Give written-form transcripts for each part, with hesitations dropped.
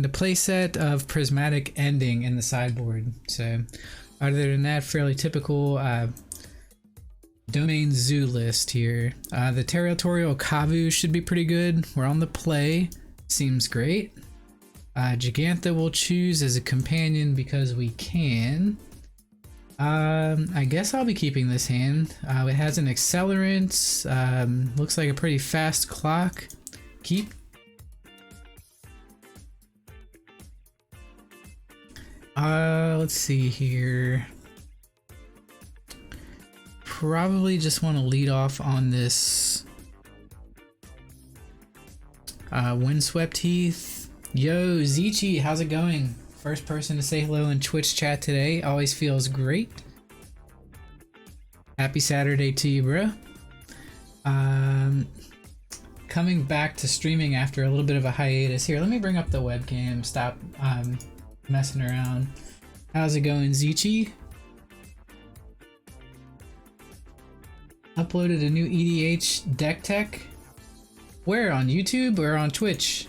and a playset of prismatic ending in the sideboard. So other than that, fairly typical domain zoo list here. The territorial Kavu should be pretty good. We're on the play, seems great. Gigantha we'll choose as a companion because we can. I guess I'll be keeping this hand. It has an accelerant, looks like a pretty fast clock. Keep. Let's see here. Probably just want to lead off on this Windswept Heath. Yo, Zichi, how's it going? First person to say hello in Twitch chat today. Always feels great. Happy Saturday to you, bro. Coming back to streaming after a little bit of a hiatus. Here, let me bring up the webcam. Stop messing around. How's it going, Zichi? Uploaded a new EDH deck tech. Where? On YouTube or on Twitch?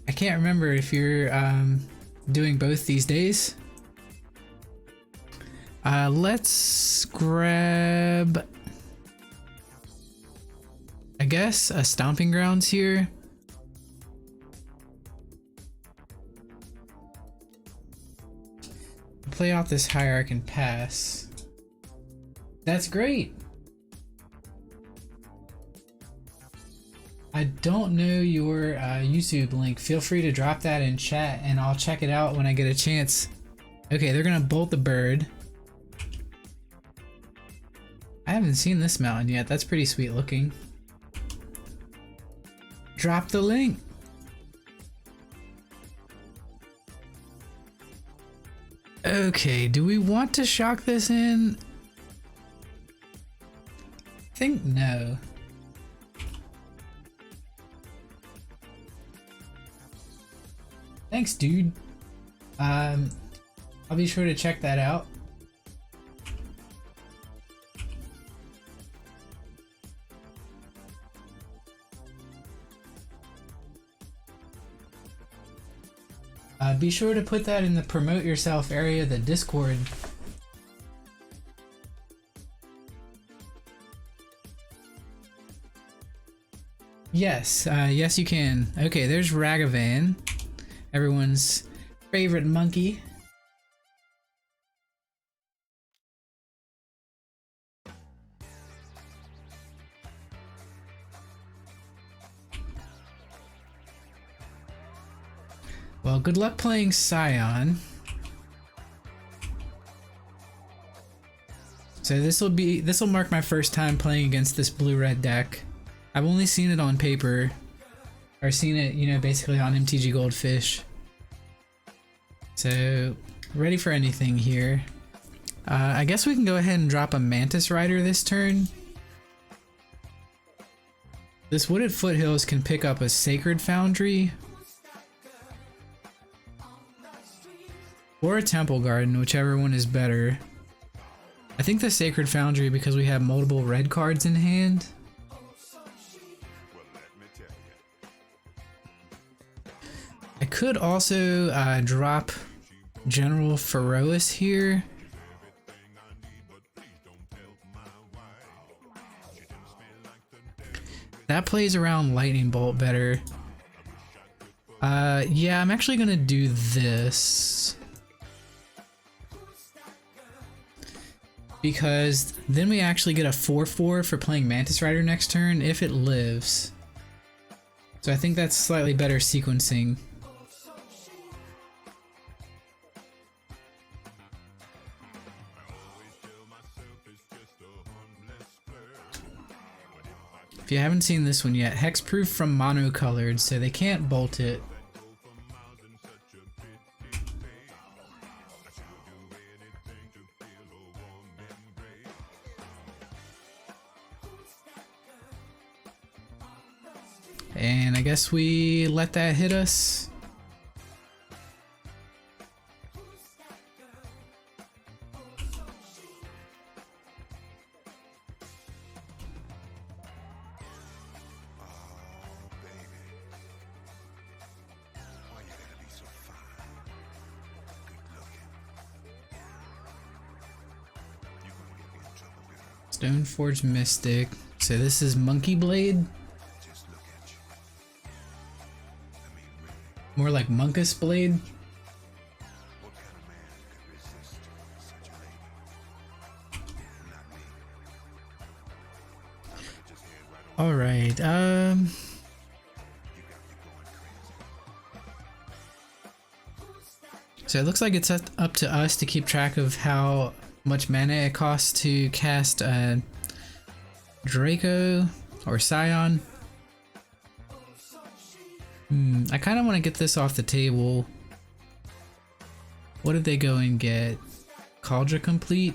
I can't remember if you're doing both these days. Let's grab, I guess, a Stomping Grounds here. Play off this Hierarch and pass. That's great. I don't know your YouTube link. Feel free to drop that in chat and I'll check it out when I get a chance. Okay, they're gonna bolt the bird. I haven't seen this mountain yet. That's pretty sweet looking. Drop the link. Okay, do we want to shock this in? I think no. Thanks, dude. I'll be sure to check that out. Be sure to put that in the promote yourself area of the Discord. Yes, yes you can. Okay, there's Ragavan, everyone's favorite monkey. Well, good luck playing Scion. So this will mark my first time playing against this blue-red deck. I've only seen it on paper, or seen it, you know, basically on MTG Goldfish. So, ready for anything here. I guess we can go ahead and drop a Mantis Rider this turn. This Wooded Foothills can pick up a Sacred Foundry. Or a Temple Garden, whichever one is better. I think the Sacred Foundry because we have multiple red cards in hand. I could also drop General Ferois here. That plays around Lightning Bolt better. Yeah, I'm actually gonna do this. Because then we actually get a 4/4 for playing Mantis Rider next turn if it lives. So I think that's slightly better sequencing. If you haven't seen this one yet, hexproof from monocolored, so they can't bolt it. And I guess we let that hit us. Stoneforge Mystic. So this is Monkey Blade. More like Monkus Blade. All right. So it looks like it's up to us to keep track of how much mana it costs to cast Draco or Scion. I kind of want to get this off the table. What did they go and get? Cauldron Complete?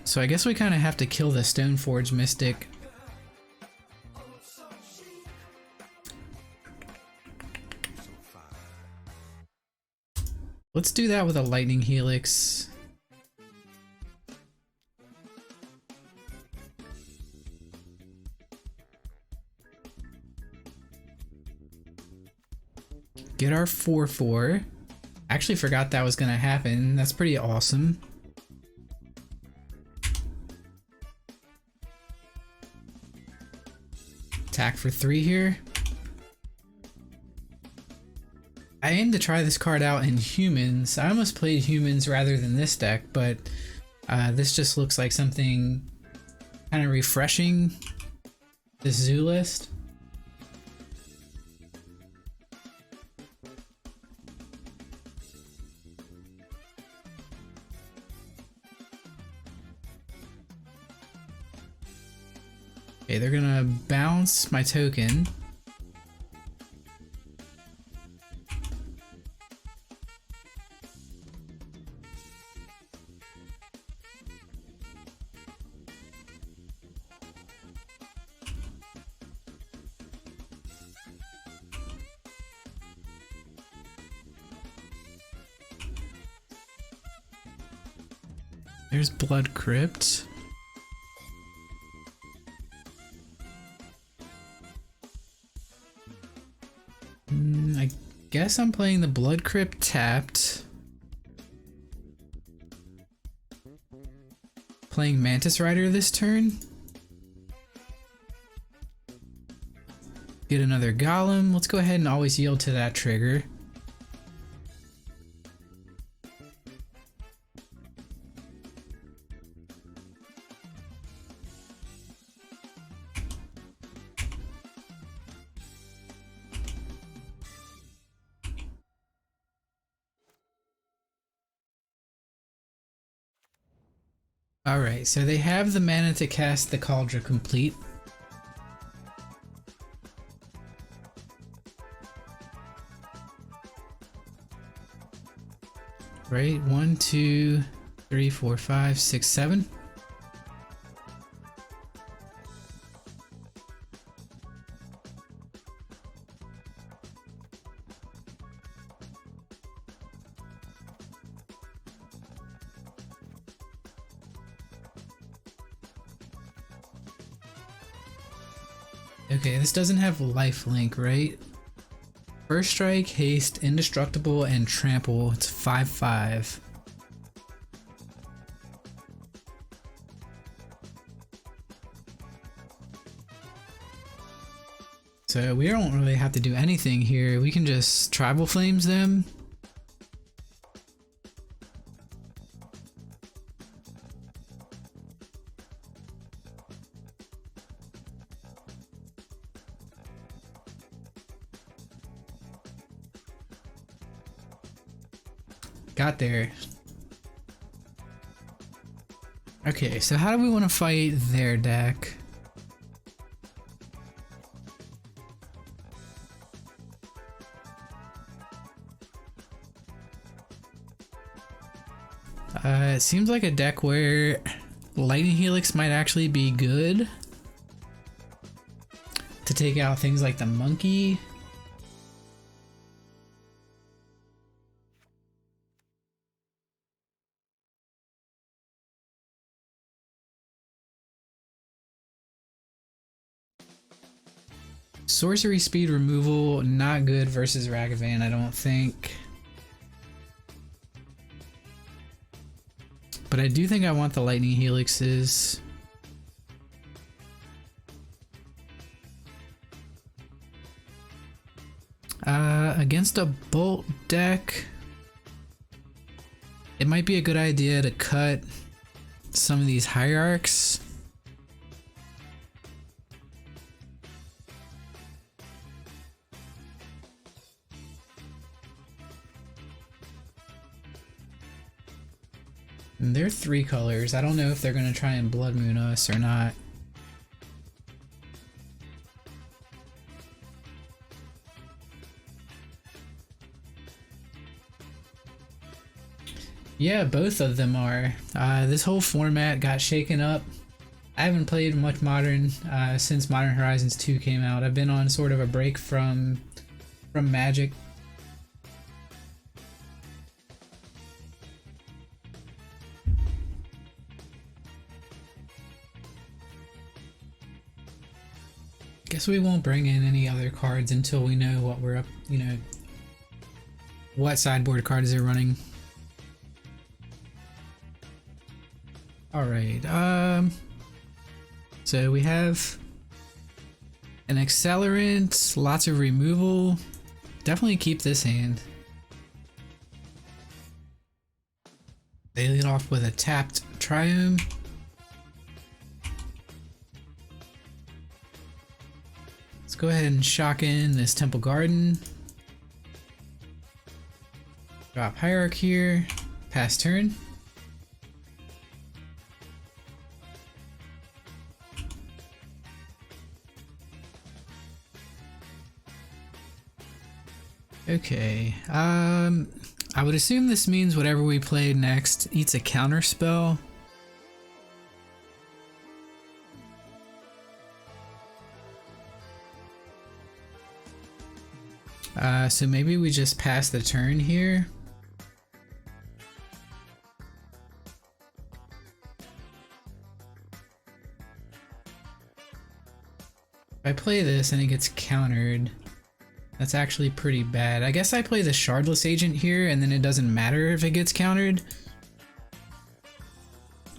So I guess we kind of have to kill the Stoneforge Mystic. Let's do that with a Lightning Helix. Get our 4/4. Actually forgot that was gonna happen. That's pretty awesome. Attack for 3 here. I aim to try this card out in humans. I almost played humans rather than this deck, but this just looks like something kind of refreshing. This zoo list. Okay, they're gonna bounce my token. There's Blood Crypt. I guess I'm playing the Blood Crypt tapped. Playing Mantis Rider this turn. Get another Golem. Let's go ahead and always yield to that trigger. Alright, so they have the mana to cast the Cauldron Complete. Right, 1, 2, 3, 4, 5, 6, 7. Okay, this doesn't have lifelink, right? First Strike, Haste, Indestructible, and Trample. It's 5/5. So we don't really have to do anything here. We can just Tribal Flames them. Got there. Okay, so how do we want to fight their deck? It seems like a deck where Lightning Helix might actually be good to take out things like the monkey. Sorcery speed removal, not good versus Ragavan, I don't think. But I do think I want the lightning helixes. Against a bolt deck, it might be a good idea to cut some of these hierarchs. And they're 3 colors. I don't know if they're gonna try and Blood Moon us or not. Yeah, both of them are. This whole format got shaken up. I haven't played much Modern since Modern Horizons 2 came out. I've been on sort of a break from Magic. Guess we won't bring in any other cards until we know what we're up, you know, what sideboard cards they're running. Alright, so we have an accelerant, lots of removal. Definitely keep this hand. They lead off with a tapped Triume. Let's go ahead and shock in this Temple Garden. Drop Hierarch here, pass turn. Okay, I would assume this means whatever we play next eats a counter spell. So maybe we just pass the turn here. If I play this and it gets countered, that's actually pretty bad. I guess I play the Shardless Agent here and then it doesn't matter if it gets countered.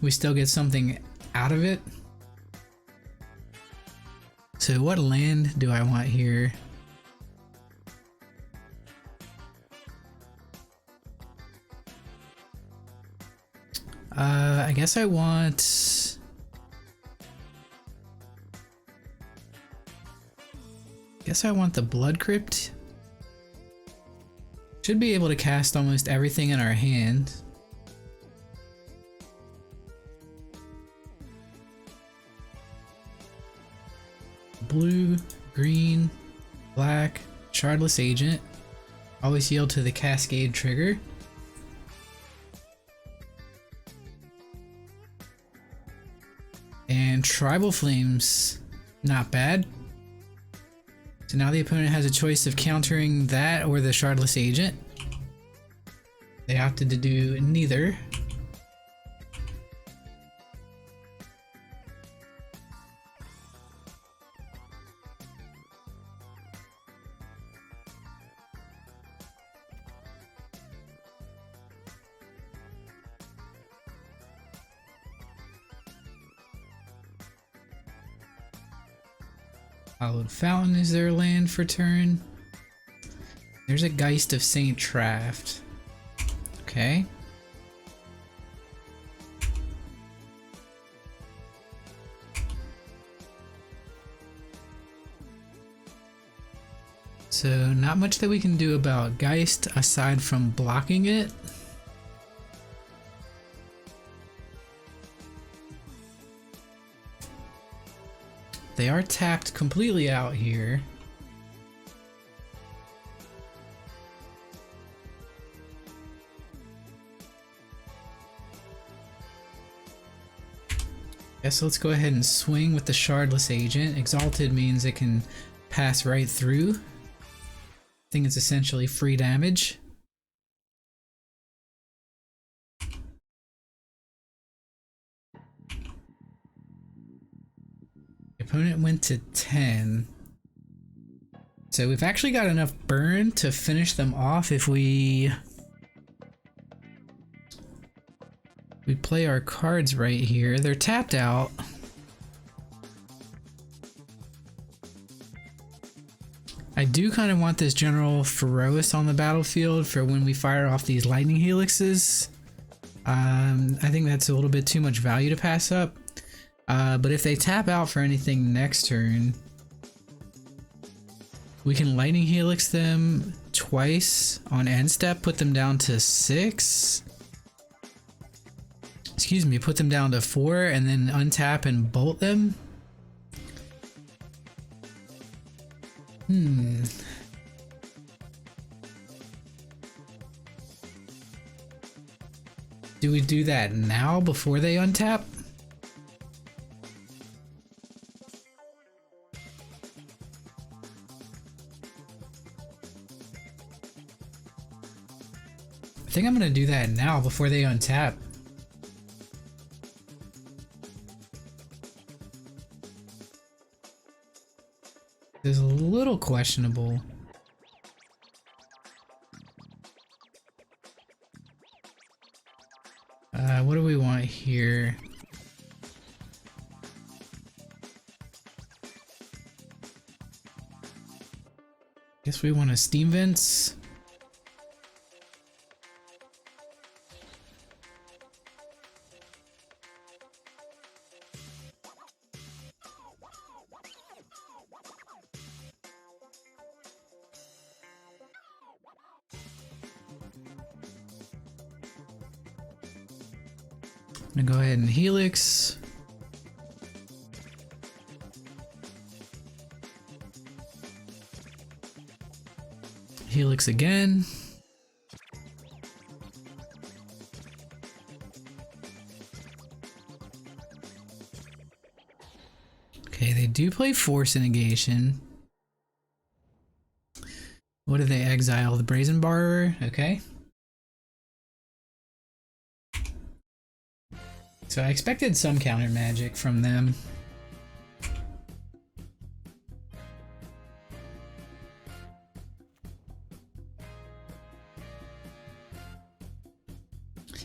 We still get something out of it. So what land do I want here? I guess I want... Guess I want the Blood Crypt. Should be able to cast almost everything in our hand. Blue, green, black, Shardless Agent. Always yield to the Cascade trigger. And Tribal Flames, not bad. So now the opponent has a choice of countering that or the Shardless Agent. They opted to do neither. Hallowed Fountain is their land for turn. There's a Geist of Saint Traft. Okay. So not much that we can do about Geist aside from blocking it. They are tapped completely out here. Guess let's go ahead and swing with the Shardless Agent. Exalted means it can pass right through. I think it's essentially free damage. Opponent went to 10. So we've actually got enough burn to finish them off if we play our cards right here. They're tapped out. I do kind of want this General Ferois on the battlefield for when we fire off these lightning helixes. I think that's a little bit too much value to pass up. But if they tap out for anything next turn, we can lightning helix them twice on end step, put them down to 6. Excuse me, put them down to 4 and then untap and bolt them. Do we do that now before they untap? I think I'm gonna do that now before they untap. It's a little questionable. What do we want here? Guess we want a steam vents. I'm gonna go ahead and helix. Helix again. Okay, they do play force negation. What do they exile? The Brazen Borrower? Okay. So I expected some counter magic from them.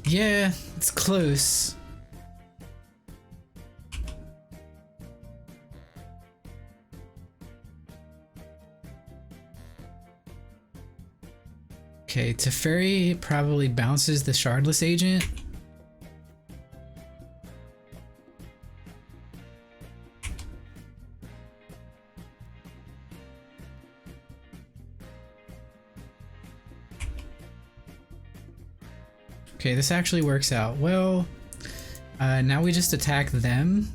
Yeah, it's close. Okay, Teferi probably bounces the Shardless Agent. Okay, this actually works out well. Now we just attack them.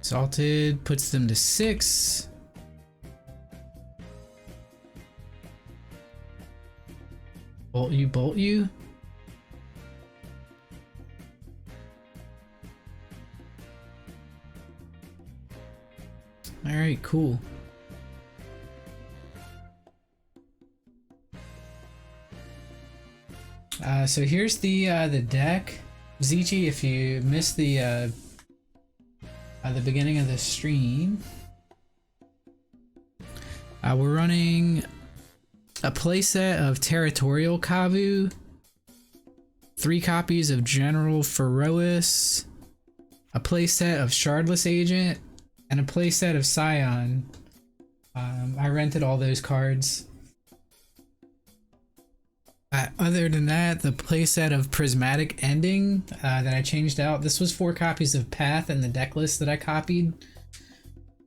Salted puts them to 6. Bolt you, bolt you. Alright, cool. So here's the deck. Zichi, if you missed the beginning of the stream, we're running a playset of Territorial Kavu, 3 copies of General Ferois, a playset of Shardless Agent, and a playset of Scion. I rented all those cards. Other than that, the playset of Prismatic Ending that I changed out. This was 4 copies of Path in the deck list that I copied.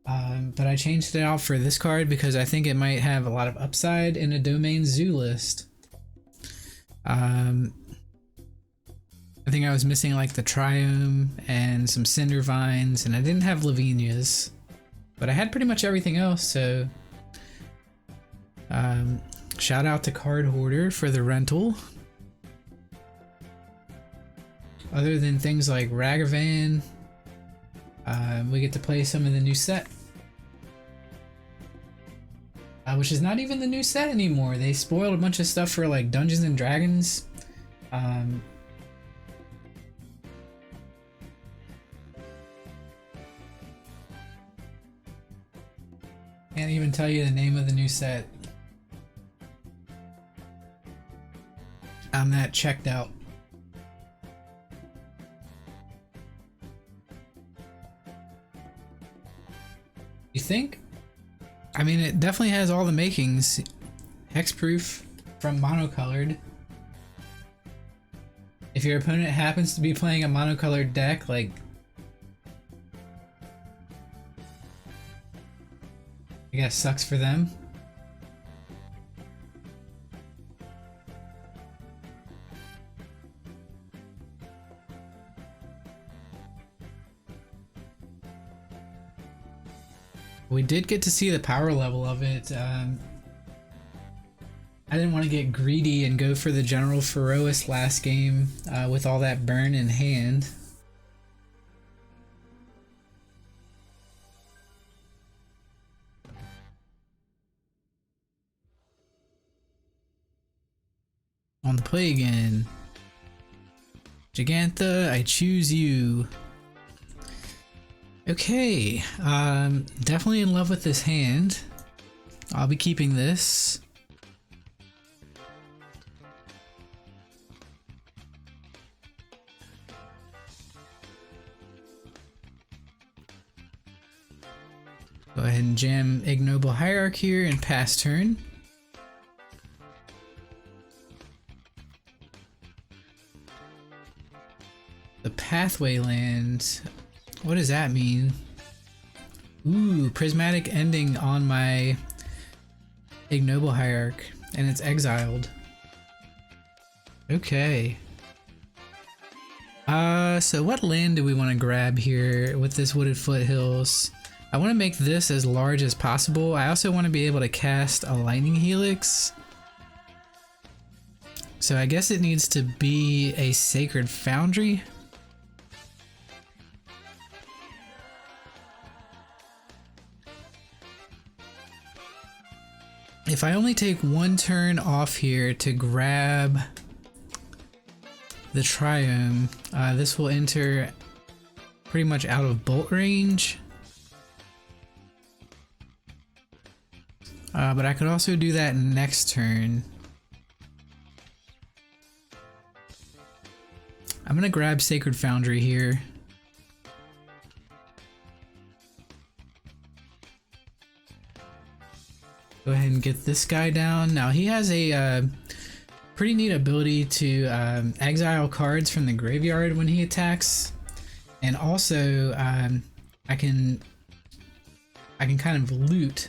But I changed it out for this card because I think it might have a lot of upside in a Domain Zoo list. I think I was missing like the Triome and some Cinder Vines, and I didn't have Lavinias. But I had pretty much everything else, so... shout out to Card Hoarder for the rental. Other than things like Ragavan, we get to play some of the new set. Which is not even the new set anymore. They spoiled a bunch of stuff for like Dungeons and Dragons. Can't even tell you the name of the new set. I'm that checked out. You think? I mean, it definitely has all the makings. Hexproof from monocolored. If your opponent happens to be playing a monocolored deck, like, I guess sucks for them. We did get to see the power level of it. I didn't want to get greedy and go for the General Ferois last game with all that burn in hand. On the play again. Gigantha, I choose you. Okay, definitely in love with this hand. I'll be keeping this. Go ahead and jam Ignoble Hierarch here and pass turn. The Pathway land. What does that mean? Ooh, Prismatic Ending on my Ignoble Hierarch, and it's exiled. Okay. So what land do we want to grab here with this Wooded Foothills? I want to make this as large as possible. I also want to be able to cast a Lightning Helix. So I guess it needs to be a Sacred Foundry. If I only take one turn off here to grab the Triome, this will enter pretty much out of bolt range. But I could also do that next turn. I'm gonna grab Sacred Foundry here. Go ahead and get this guy down. Now he has a pretty neat ability to exile cards from the graveyard when he attacks, and also I can kind of loot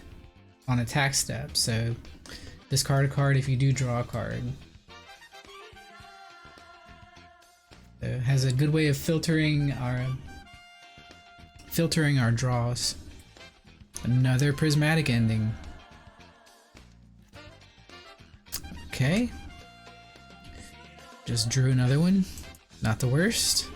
on attack step. So discard a card if you do draw a card. So it has a good way of filtering our draws. Another Prismatic Ending. Okay. Just drew another one. Not the worst.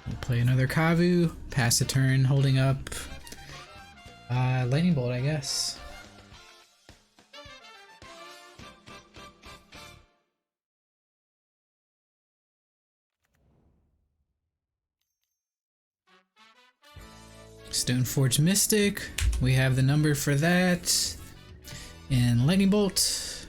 We'll play another Kavu. Pass a turn, holding up Lightning Bolt, I guess. Stoneforge Mystic, we have the number for that, and Lightning Bolt.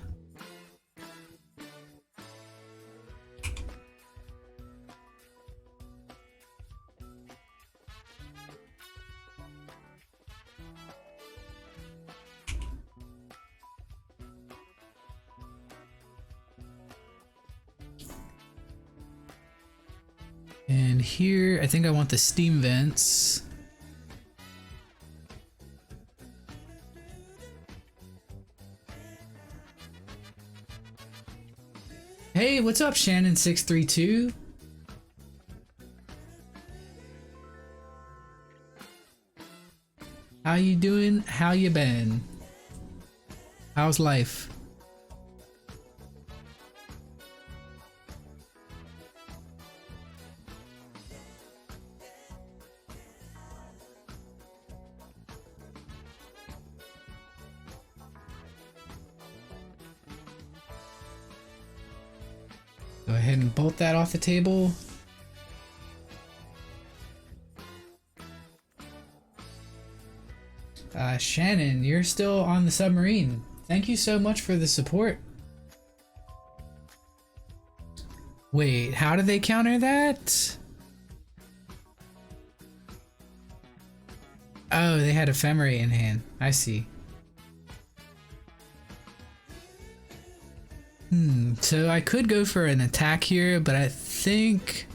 And here, I think I want the Steam Vents. Hey, what's up, Shannon632? How you doing? How you been? How's life? Go ahead and bolt that off the table. Shannon, you're still on the submarine. Thank you so much for the support. Wait, how do they counter that? Oh, they had Ephemerate in hand. I see. So I could go for an attack here, but I think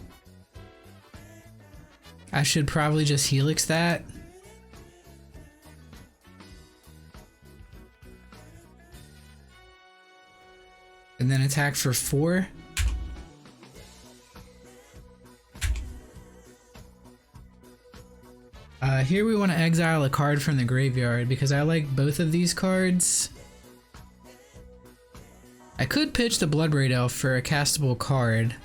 I should probably just Helix that. And then attack for 4. Here we want to exile a card from the graveyard because I like both of these cards. I could pitch the Bloodbraid Elf for a castable card.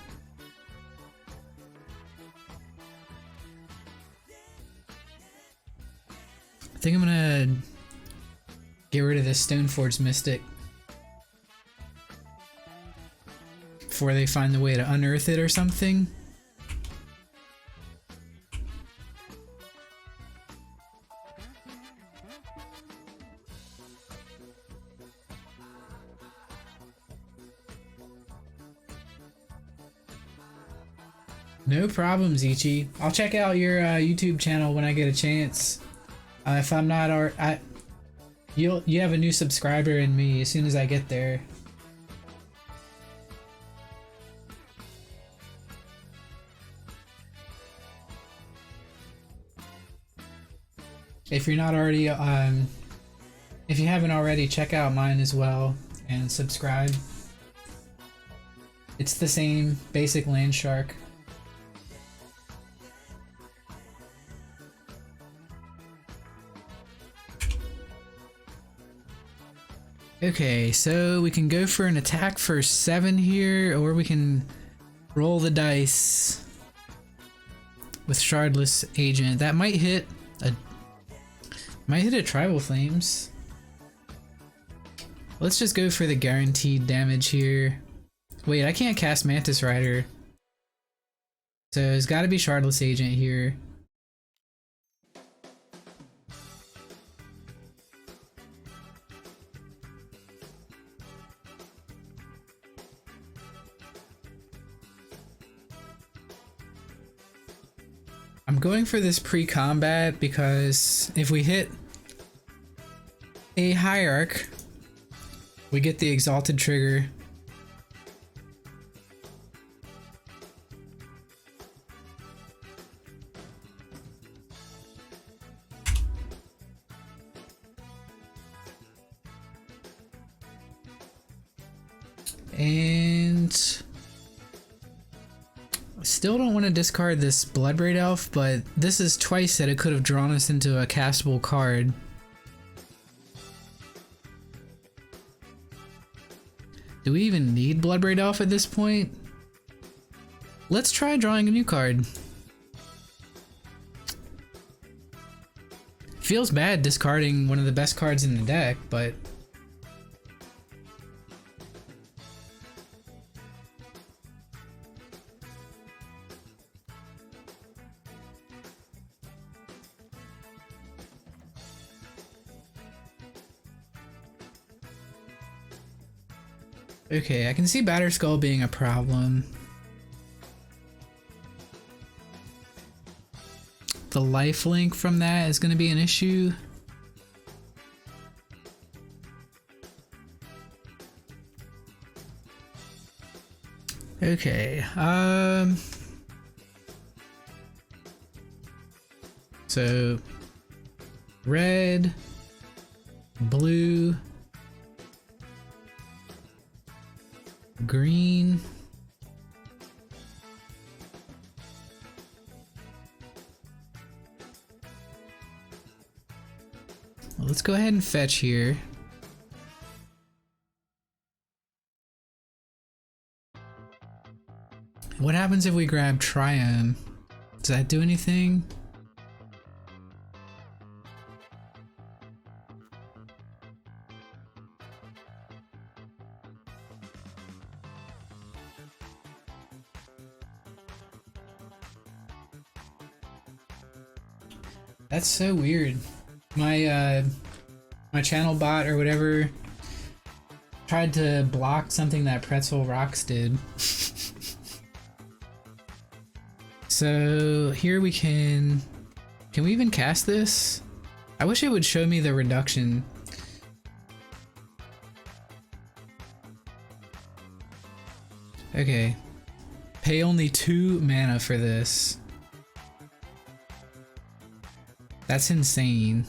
I think I'm gonna get rid of this Stoneforge Mystic before they find the way to unearth it or something. No problems, Ichi. I'll check out your YouTube channel when I get a chance. If I'm not, you have a new subscriber in me as soon as I get there. If you're not already, if you haven't already, check out mine as well and subscribe. It's the same, Basiclandshark. Okay, so we can go for an attack for 7 here, or we can roll the dice with Shardless Agent. That might hit a Tribal Flames. Let's just go for the guaranteed damage here. Wait, I can't cast Mantis Rider. So it's gotta be Shardless Agent here. I'm going for this pre-combat because if we hit a Hierarch, we get the Exalted trigger. And still don't want to discard this Bloodbraid Elf, but this is twice that it could have drawn us into a castable card. Do we even need Bloodbraid Elf at this point? Let's try drawing a new card. Feels bad discarding one of the best cards in the deck, but okay, I can see Batterskull being a problem. The lifelink from that is going to be an issue. Okay, so red, blue, green, well, let's go ahead and fetch here. What happens if we grab Triome? Does that do anything? That's so weird. My channel bot or whatever tried to block something that Pretzel Rocks did. So here we can we even cast this? I wish it would show me the reduction. Okay. Pay only 2 mana for this. That's insane.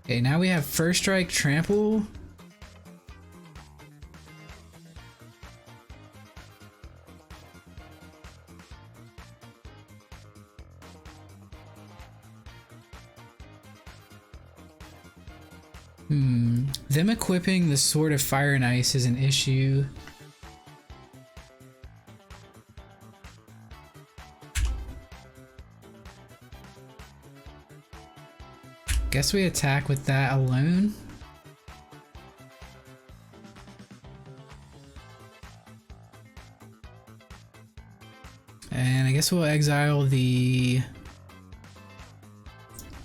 Okay, now we have First Strike Trample. Them equipping the Sword of Fire and Ice is an issue. Guess we attack with that alone. And I guess we'll exile the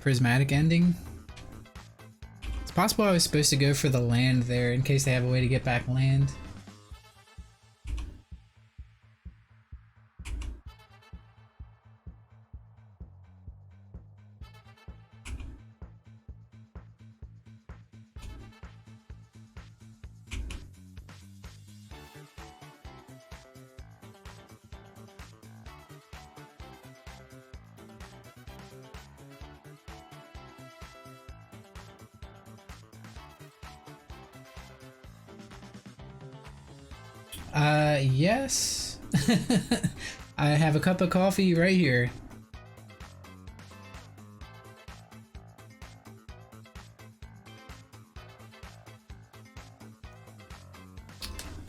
Prismatic Ending. It's possible I was supposed to go for the land there in case they have a way to get back land. Yes. I have a cup of coffee right here.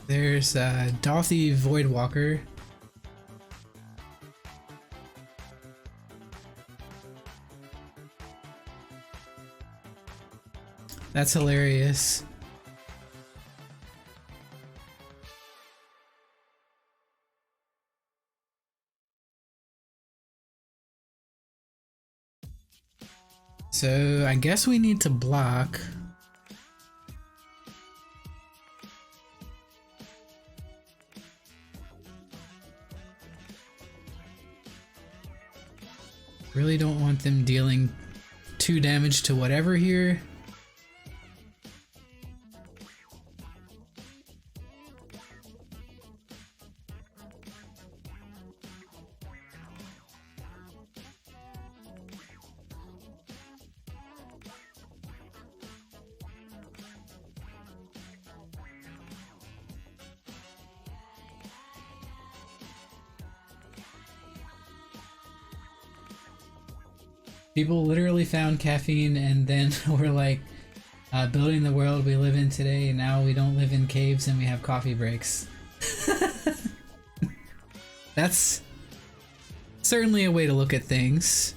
There's Dothy Voidwalker. That's hilarious. So I guess we need to block. Really don't want them dealing 2 damage to whatever here. People literally found caffeine and then we're like building the world we live in today, and now we don't live in caves and we have coffee breaks. That's certainly a way to look at things.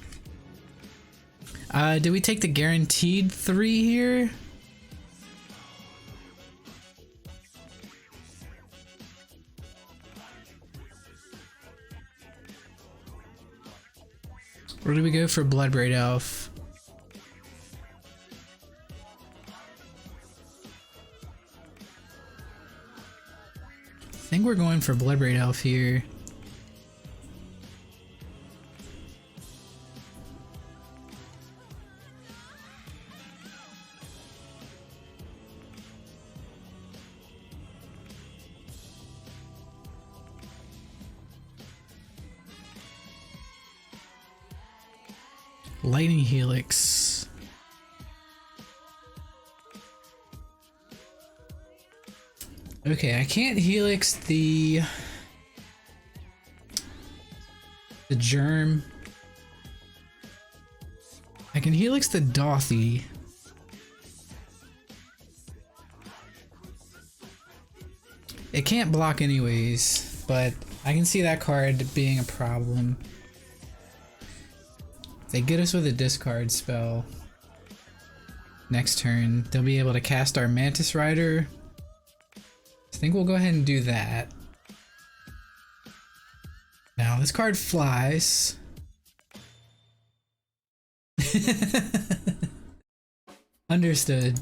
Do we take the guaranteed 3 here? Or do we go for Bloodbraid Elf? I think we're going for Bloodbraid Elf here. Lightning Helix. Okay, I can't Helix the Germ. I can Helix the Dothy. It can't block anyways, but I can see that card being a problem. they get us with a discard spell next turn, they'll be able to cast our Mantis Rider. I think we'll go ahead and do that. Now this card flies. Understood.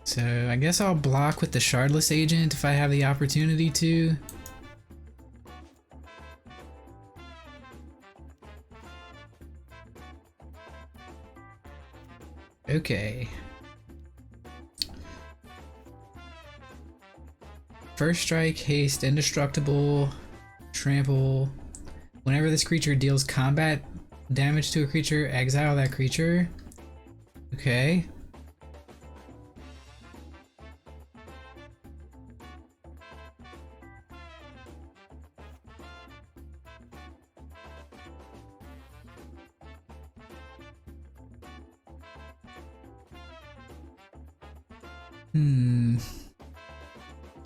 So I guess I'll block with the Shardless Agent if I have the opportunity to. Okay. First strike, haste, indestructible, trample. Whenever this creature deals combat damage to a creature, exile that creature. Okay.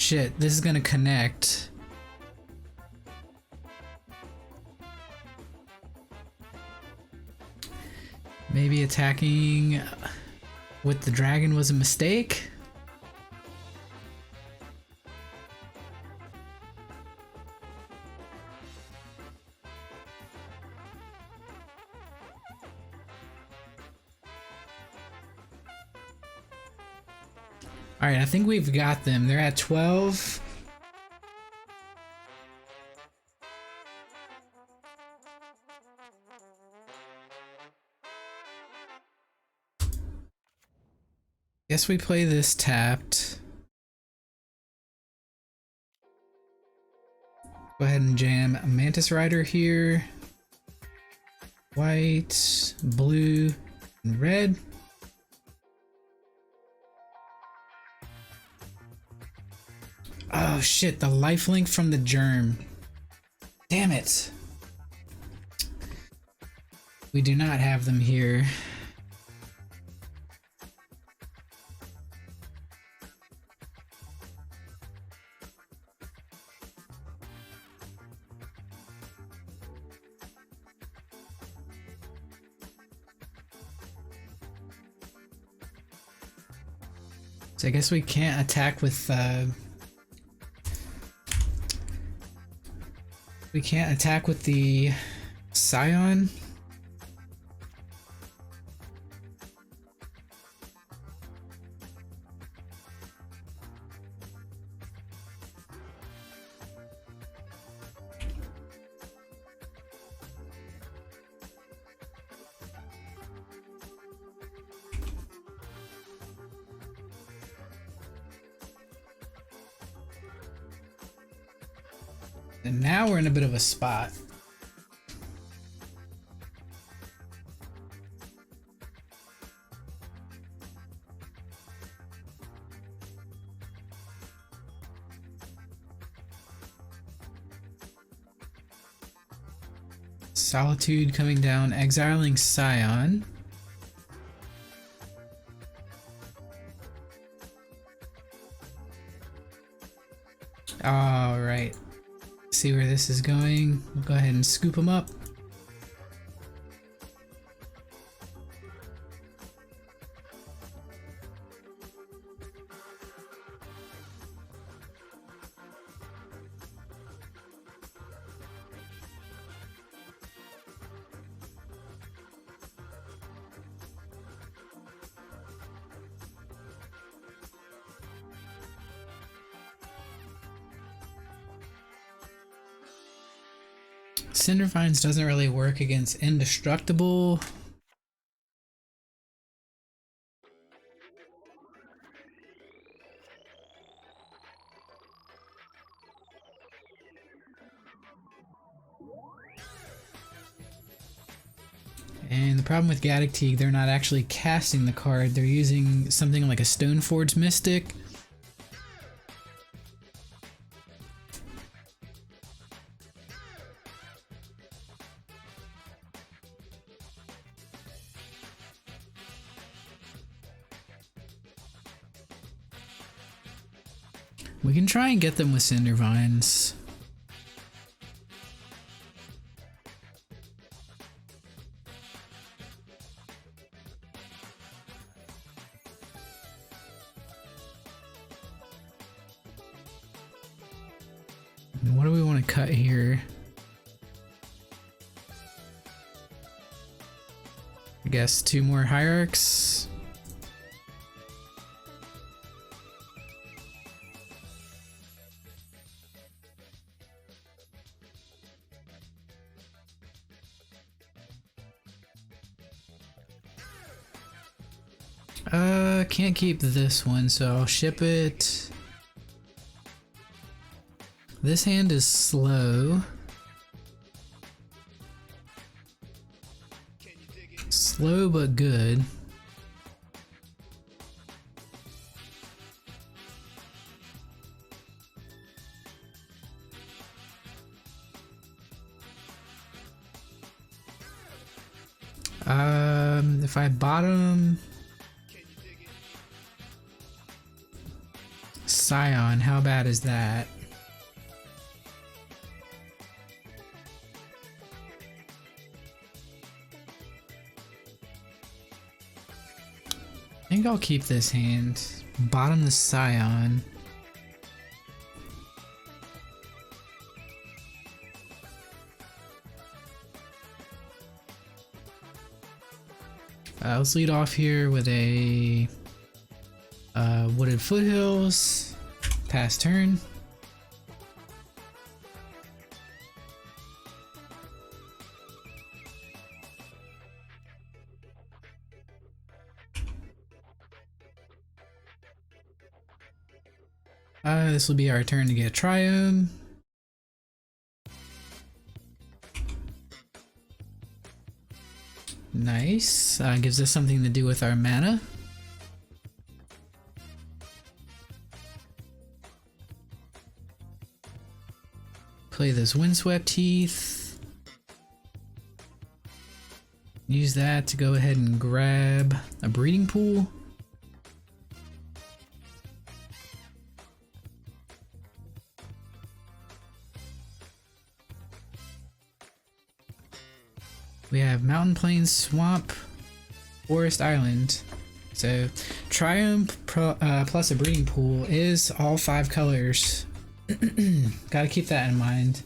Shit, this is gonna connect. Maybe attacking with the dragon was a mistake? Alright, I think we've got them. They're at 12. Guess we play this tapped. Go ahead and jam a Mantis Rider here. White, blue, and red. Oh shit, the lifelink from the germ. Damn it. We do not have them here. So I guess we can't attack with we can't attack with the Scion. And now we're in a bit of a spot. Solitude coming down, exiling Scion. All right. See where this is going. We'll go ahead and scoop them up. Cindervines doesn't really work against indestructible. And the problem with Gaddock Teeg, they're not actually casting the card, they're using something like a Stoneforge Mystic. We can try and get them with cinder vines. And what do we want to cut here? I guess 2 more hierarchs. Can't keep this one, so I'll ship it. This hand is slow. Slow but good. If I bottom Scion, how bad is that? I think I'll keep this hand. Bottom the Scion. Let's lead off here with a Wooded Foothills. Pass turn. This will be our turn to get Triome. Nice. Gives us something to do with our mana. Play this Windswept Heath. Use that to go ahead and grab a Breeding Pool. We have Mountain, Plains, Swamp, Forest, Island. So Triumph plus a Breeding Pool is all 5 colors. Gotta keep that in mind.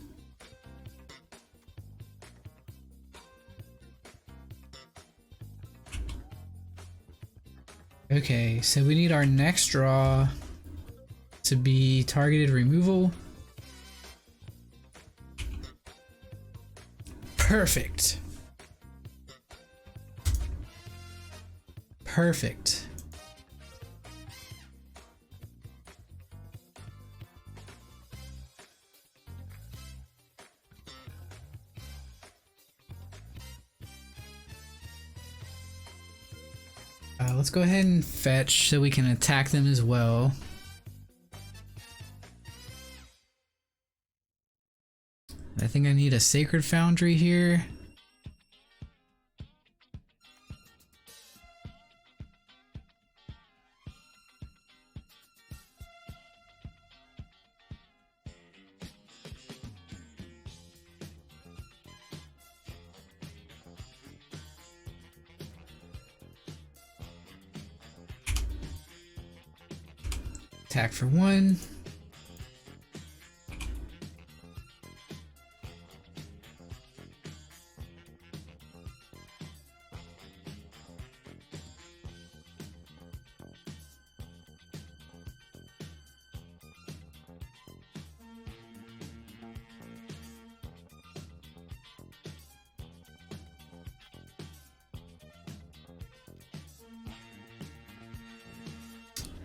Okay, so we need our next draw to be targeted removal. Perfect. Perfect. Let's go ahead and fetch so we can attack them as well. I think I need a Sacred Foundry here. Attack for 1.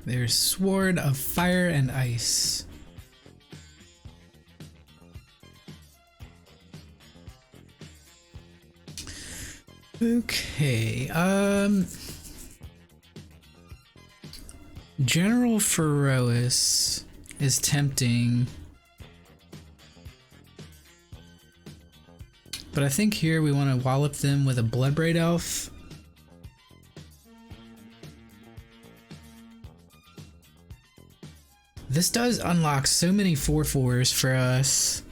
There's Sword of Fire and Ice. Okay, General Ferois is tempting. But I think here we want to wallop them with a Bloodbraid Elf. This does unlock so many 4/4s for us.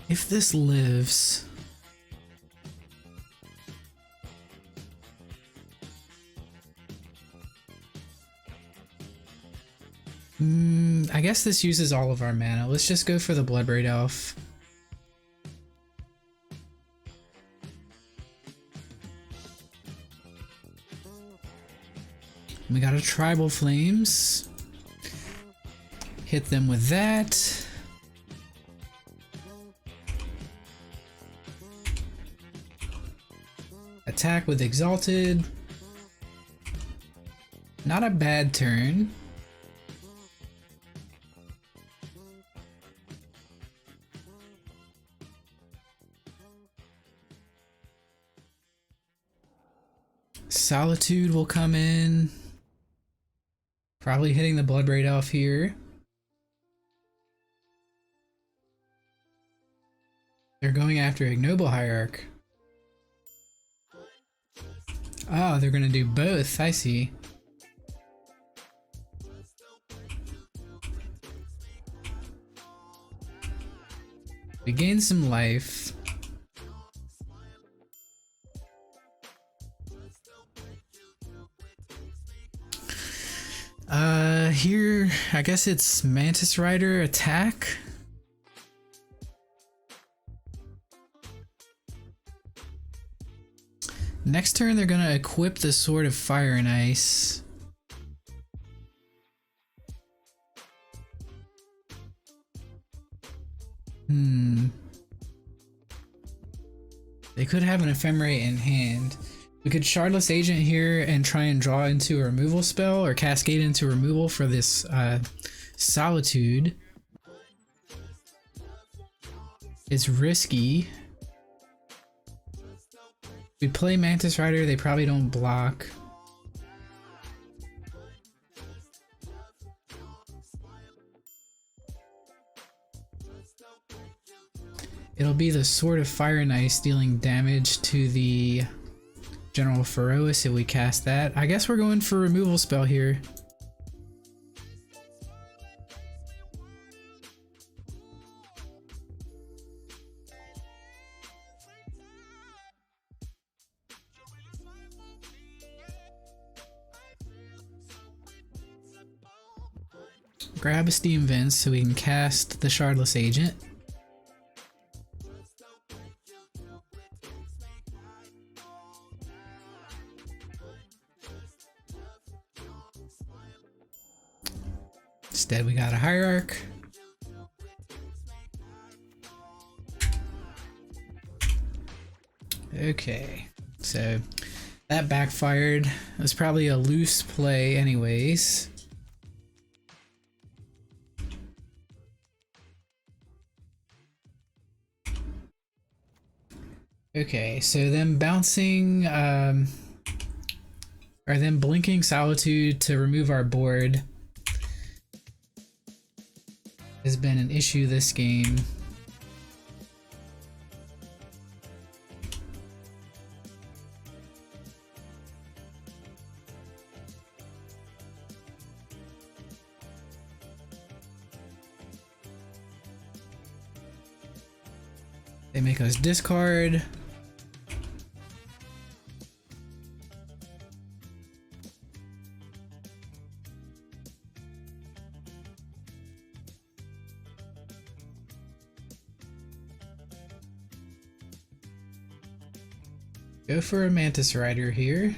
If this lives... I guess this uses all of our mana. Let's just go for the Bloodbraid Elf. We got a Tribal Flames. Hit them with that. Attack with Exalted. Not a bad turn. Solitude will come in. Probably hitting the Bloodbraid Elf here. They're going after Ignoble Hierarch. Oh, they're gonna do both, I see. We gain some life. Here, I guess it's Mantis Rider attack. Next turn, they're gonna equip the Sword of Fire and Ice. They could have an Ephemerate in hand. We could Shardless Agent here and try and draw into a removal spell or cascade into removal for this Solitude. It's risky. We play Mantis Rider, they probably don't block. It'll be the Sword of Fire and Ice dealing damage to the General Ferois if we cast that. I guess we're going for removal spell here. Grab a Steam Vent so we can cast the Shardless Agent. Instead, we got a Hierarch. Okay, so that backfired. It was probably a loose play anyways. Okay, so them bouncing, or them blinking Solitude to remove our board has been an issue this game. They make us discard. Go for a Mantis Rider here.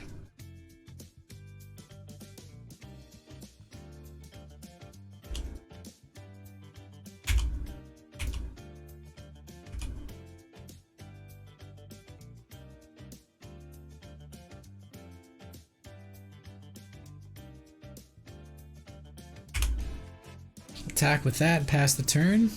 Attack with that, pass the turn.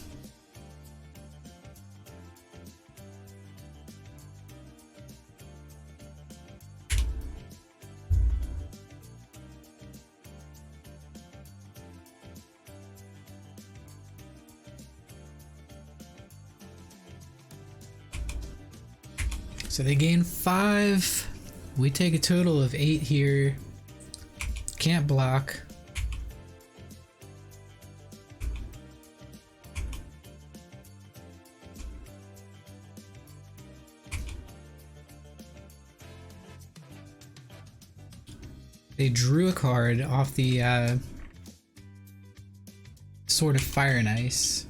So they gain 5. We take a total of 8 here. Can't block. They drew a card off the Sword of Fire and Ice.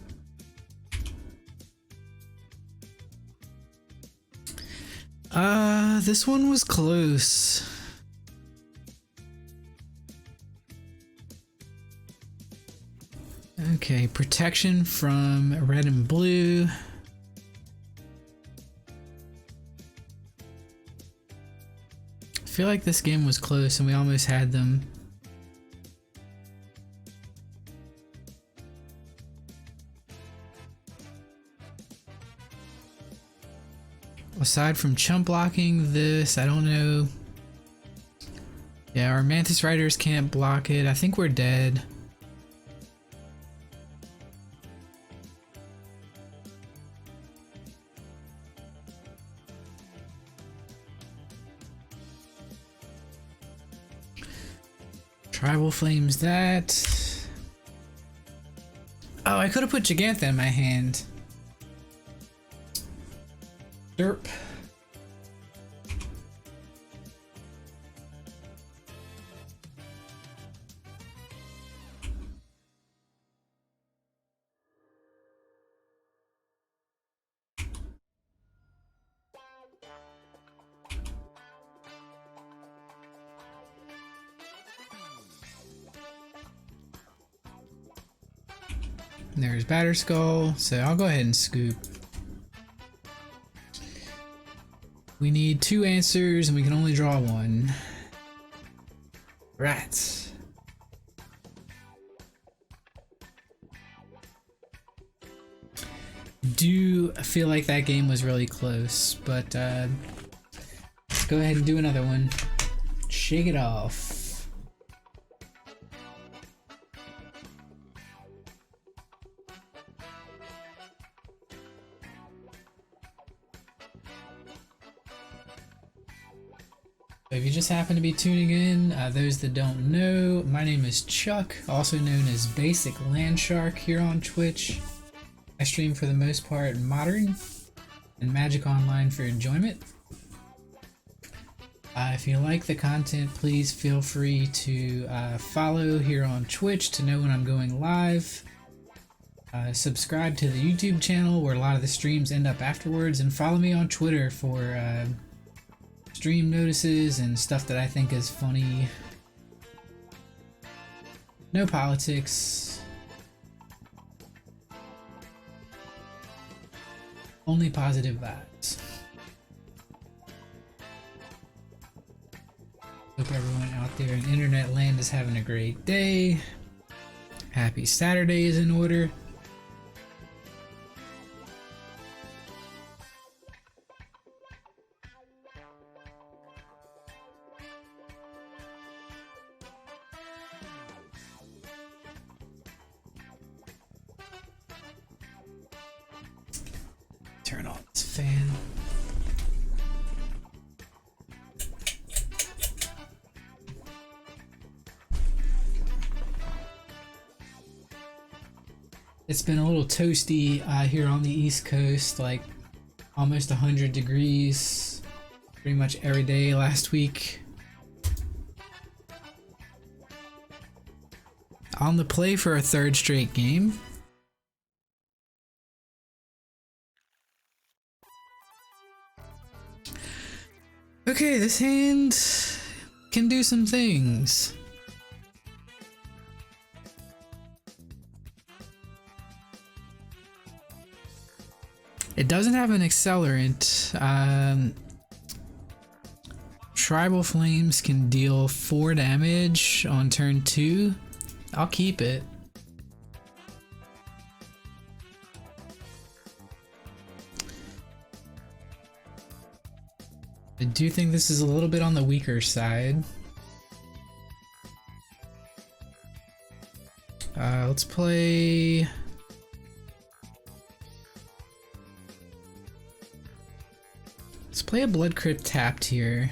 This one was close. Okay, protection from red and blue. I feel like this game was close and we almost had them. Aside from chump blocking this, I don't know. Yeah, our Mantis Riders can't block it. I think we're dead. Tribal Flames that. Oh, I could have put Gigantha in my hand. Derp. There's Batterskull, so I'll go ahead and scoop. We need 2 answers and we can only draw 1. Rats. Do feel like that game was really close, but let's go ahead and do another one. Shake it off. If you just happen to be tuning in, those that don't know, my name is Chuck, also known as Basiclandshark here on Twitch. I stream for the most part Modern and Magic Online for enjoyment. If you like the content, please feel free to follow here on Twitch to know when I'm going live. Subscribe to the YouTube channel where a lot of the streams end up afterwards, and follow me on Twitter for stream notices and stuff that I think is funny. No politics. Only positive vibes. Hope everyone out there in internet land is having a great day. Happy Saturday is in order. Turn on this fan. It's been a little toasty here on the East Coast, like almost 100 degrees pretty much every day last week. On the play for a 3rd straight game. Okay, this hand can do some things. It doesn't have an accelerant. Tribal Flames can deal 4 damage on turn 2. I'll keep it. I do think this is a little bit on the weaker side. Let's play... play a Blood Crypt tapped here.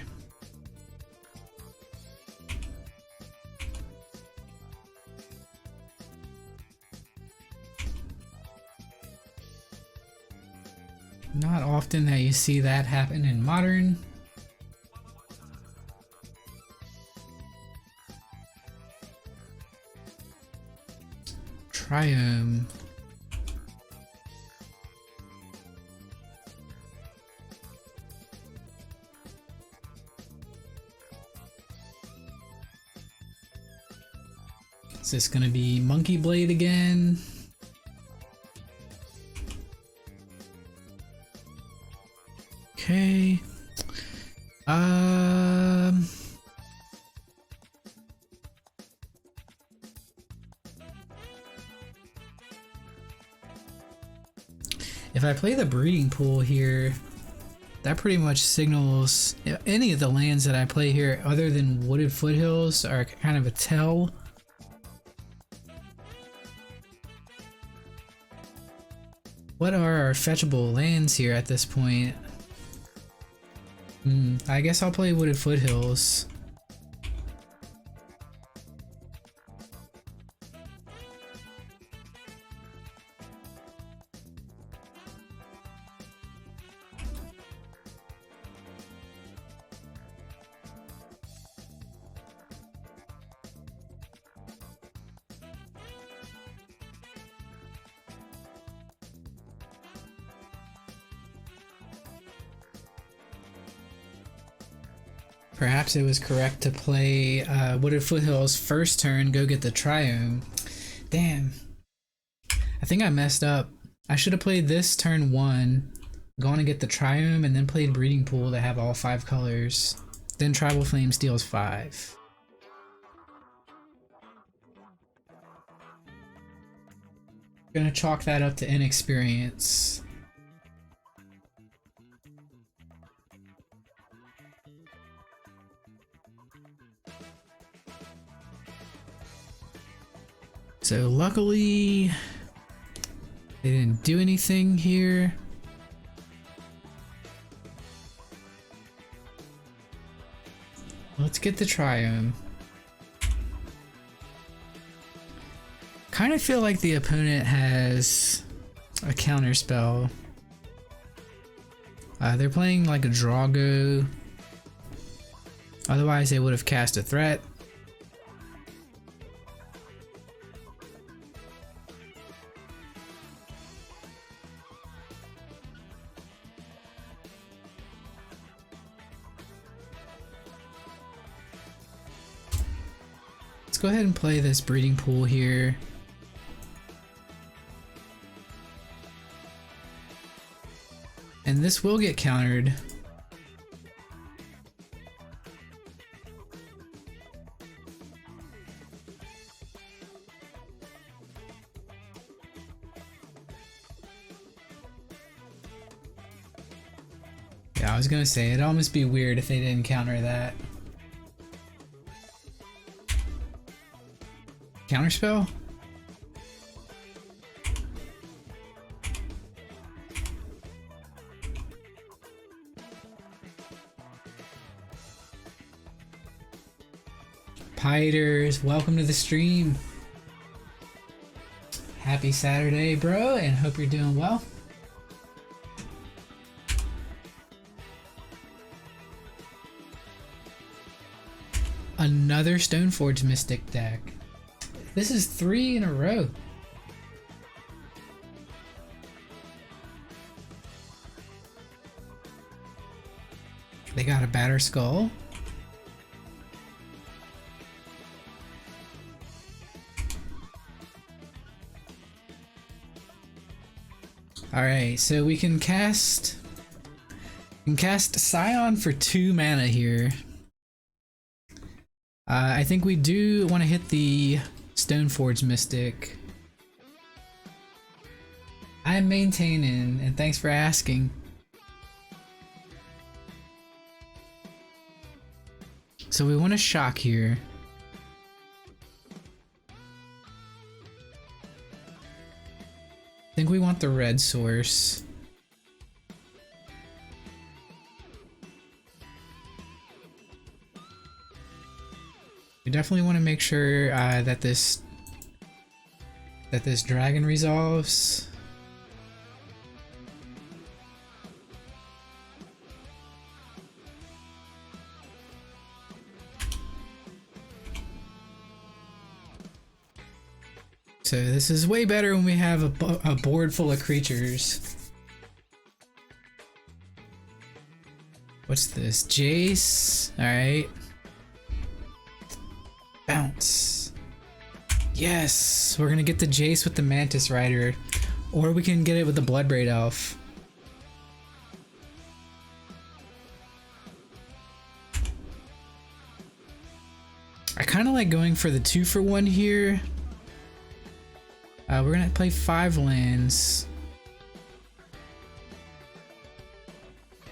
Not often that you see that happen in Modern. Triome. Is this gonna be Monkey Blade again? Okay. If I play the breeding pool here, that pretty much signals any of the lands that I play here other than Wooded Foothills are kind of a tell. What are our fetchable lands here at this point? I guess I'll play Wooded Foothills. Perhaps it was correct to play Wooded Foothills first turn, go get the Triome. Damn. I think I messed up. I should have played this turn 1, gone to get the Triome, and then played Breeding Pool to have all 5 colors. Then Tribal Flame steals 5. Gonna chalk that up to inexperience. So luckily, they didn't do anything here. Let's get the Triome. Kind of feel like the opponent has a counter spell. They're playing like a Drago. Otherwise, they would have cast a threat. Let's go ahead and play this Breeding Pool here. And this will get countered. Yeah, I was gonna say, it'd almost be weird if they didn't counter that. Counterspell? Piters, welcome to the stream. Happy Saturday, bro, and hope you're doing well. Another Stoneforge Mystic deck. This is 3 in a row. They got a Batter Skull. Alright, so we can cast Scion for 2 mana here. I think we do want to hit the Stoneforge Mystic. I'm maintaining, and thanks for asking. So we want to shock here. I think we want the red source. definitely want to make sure that this dragon resolves. So this is way better when we have a board full of creatures. What's this? Jace. Alright. Bounce. Yes! We're gonna get the Jace with the Mantis Rider. Or we can get it with the Bloodbraid Elf. I kind of like going for the 2-for-1 here. We're gonna play 5 lands.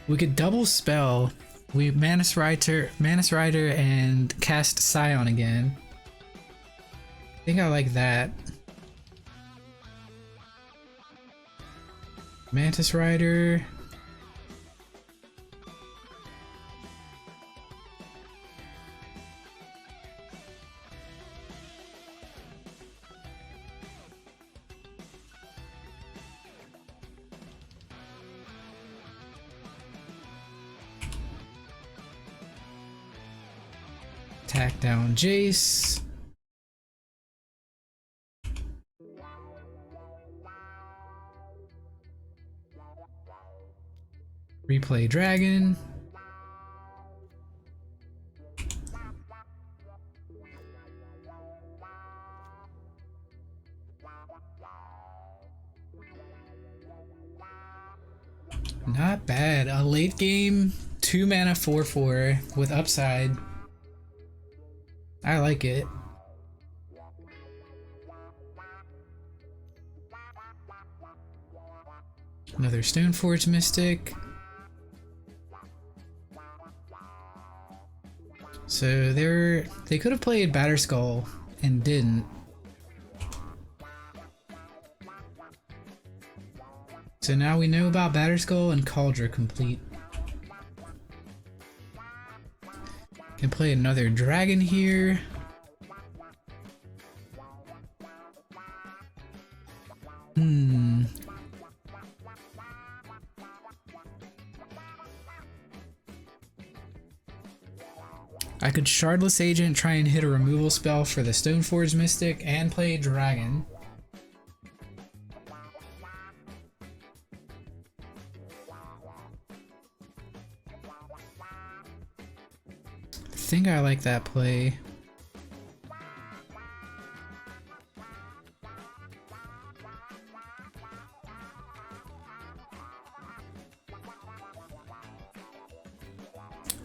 We could double spell. We Mantis Rider, and cast Scion again. I think I like that. Mantis Rider. Attack down Jace. Replay Dragon. Not bad. A late game 2 mana 4/4 with upside. I like it. Another Stoneforge Mystic. So they could have played Batterskull and didn't. So now we know about Batterskull and Cauldron complete. Can play another dragon here. I could Shardless Agent, try and hit a removal spell for the Stoneforge Mystic, and play a dragon. I think I like that play.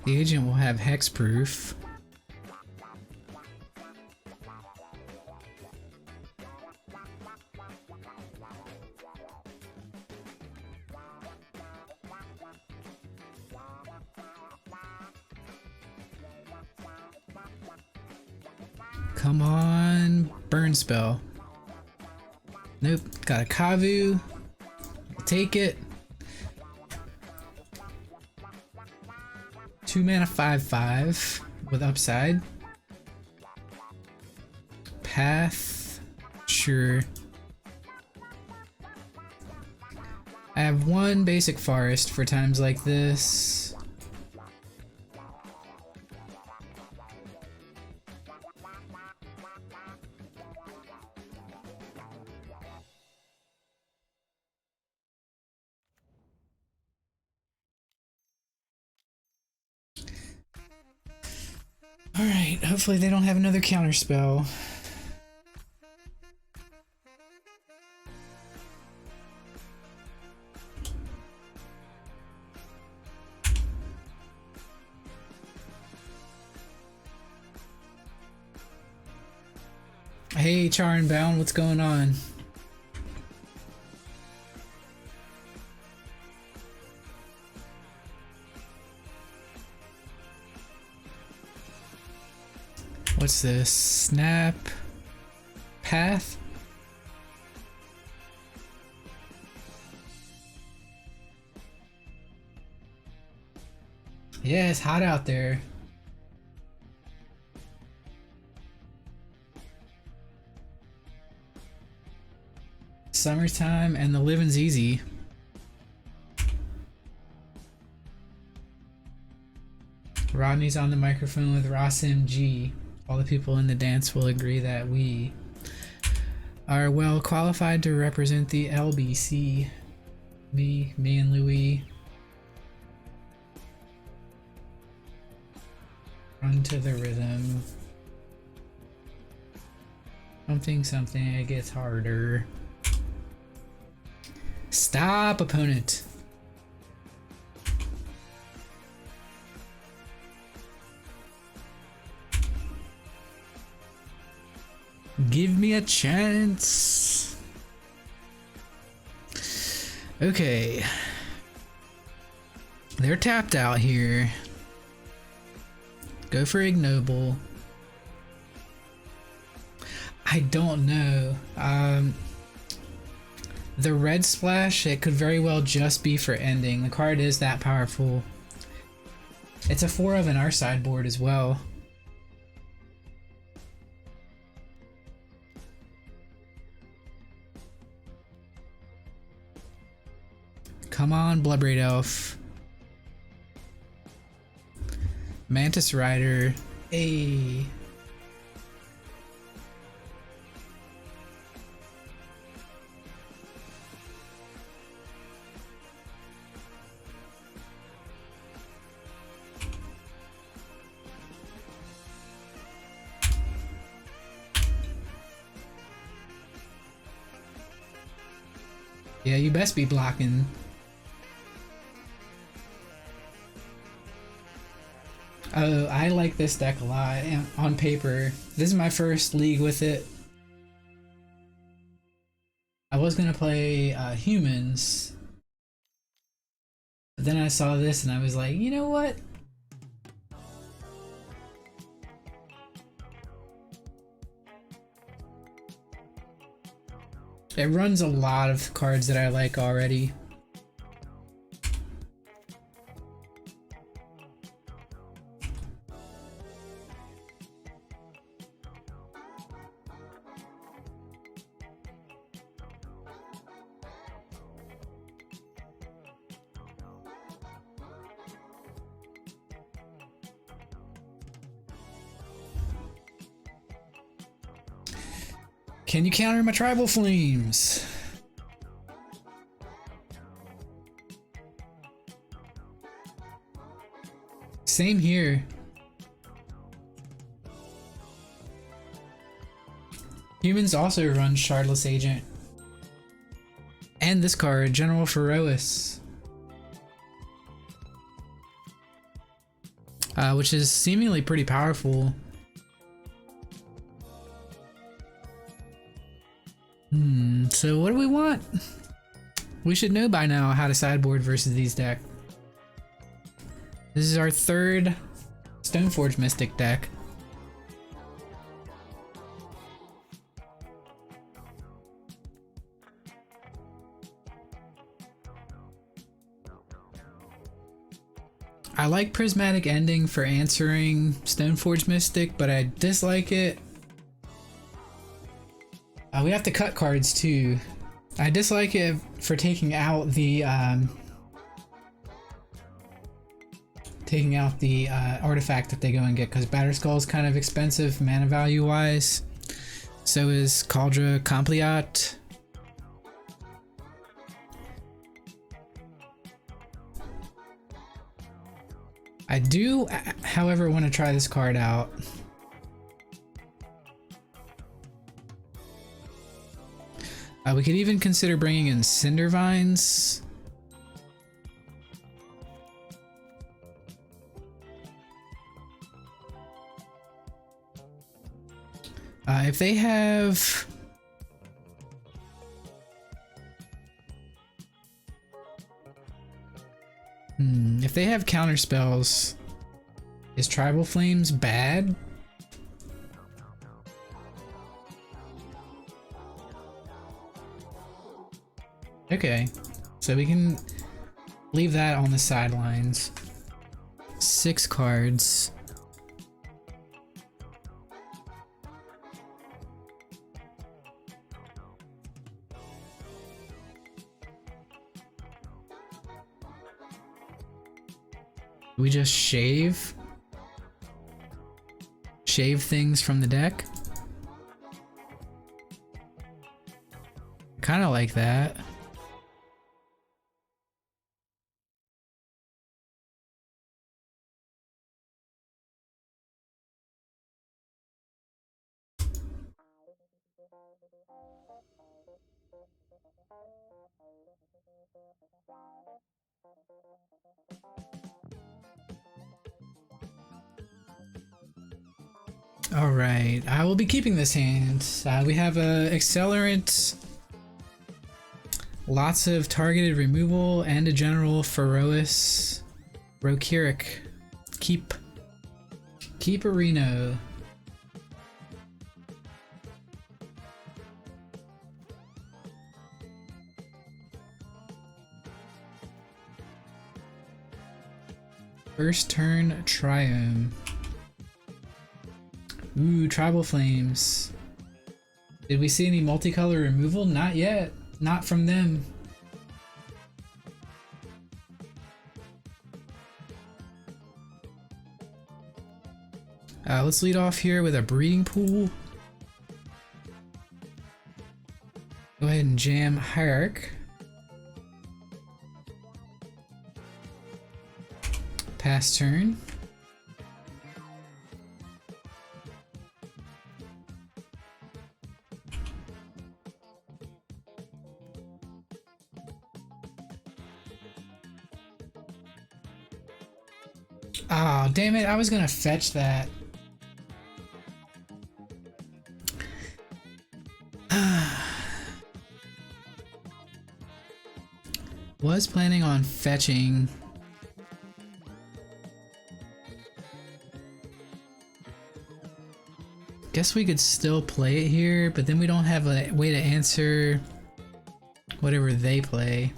The agent will have hexproof. Come on, burn spell. Nope, got a Kavu. I'll take it. 2 mana 5/5 with upside. Path, sure. I have 1 basic forest for times like this. Alright, hopefully they don't have another counter spell. Hey, Char and Bound, what's going on? What's this? Snap? Path? Yeah, it's hot out there. summertime and the living's easy. Rodney's on the microphone with Ross MG. All the people in the dance will agree that we are well qualified to represent the LBC. Me and Louis. Run to the rhythm. Something, it gets harder. Stop, opponent. Give me a chance. Okay. They're tapped out here. Go for ignoble. I don't know. The red splash, it could very well just be for ending. The card is that powerful. It's a 4 of in our sideboard as well. Come on, Bloodbraid Elf. Mantis Rider. Ayy. Yeah, you best be blocking. Oh, I like this deck a lot on paper. This is my first league with it. I was gonna play humans, but then I saw this and I was like, you know what? It runs a lot of cards that I like already. Can you counter my tribal flames? Same here. Humans also run Shardless Agent. And this card, General Ferois. Which is seemingly pretty powerful. So what do we want? We should know by now how to sideboard versus these decks. This is our third Stoneforge Mystic deck. I like Prismatic Ending for answering Stoneforge Mystic, but I dislike it. We have to cut cards too. I dislike it for taking out the artifact that they go and get, because Batterskull is kind of expensive mana value wise. So is Cauldra Compliat. I do, however, want to try this card out. We could even consider bringing in Cindervines. If they have... if they have counter spells, is Tribal Flames bad? Okay, so we can leave that on the sidelines. 6 cards. We just shave things from the deck. Kind of like that. All right, I will be keeping this hand. We have a accelerant, lots of targeted removal, and a general Ferois Rokiric. Keep a Reno. First turn Triome. Ooh, Tribal Flames. Did we see any multicolor removal? Not yet. Not from them. Let's lead off here with a Breeding Pool. Go ahead and jam Hierarch. Pass turn. Oh, damn it, I was gonna fetch that. Was planning on fetching. Guess we could still play it here, but then we don't have a way to answer whatever they play.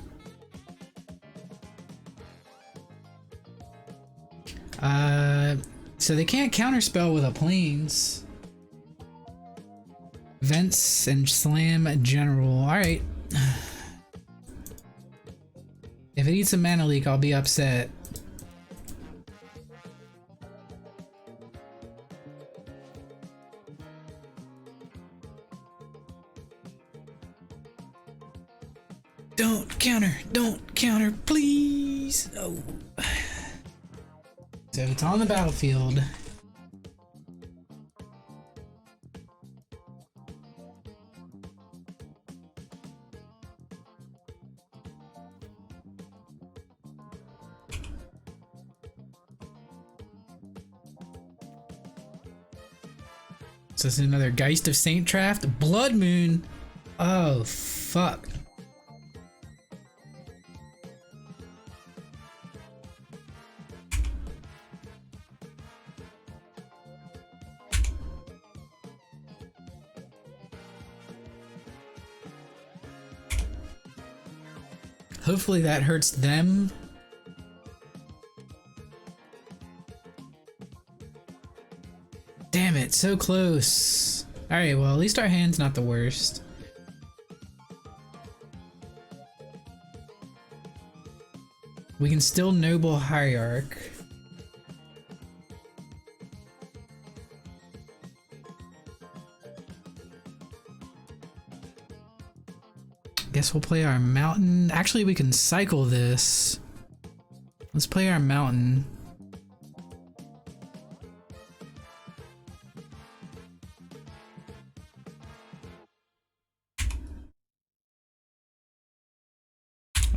So they can't counterspell with a planes. Vents and slam general. Alright. If it eats a mana leak, I'll be upset. Don't counter, please. Oh. So it's on the battlefield. So this is another Geist of Saint Traft. Blood Moon. Oh, fuck. Hopefully that hurts them. Damn it, so close. Alright, well, at least our hand's not the worst. We can still Noble Hierarch. Guess we'll play our mountain. Actually, we can cycle this. Let's play our mountain.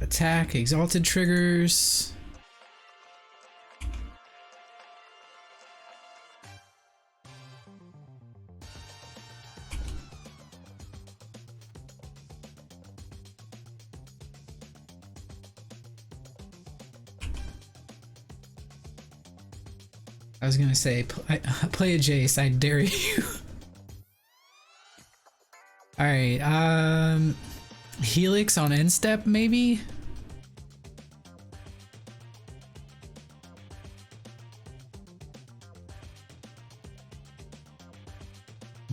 Attack, exalted triggers. I was gonna say, play a Jace, I dare you. Alright, Helix on end step, maybe?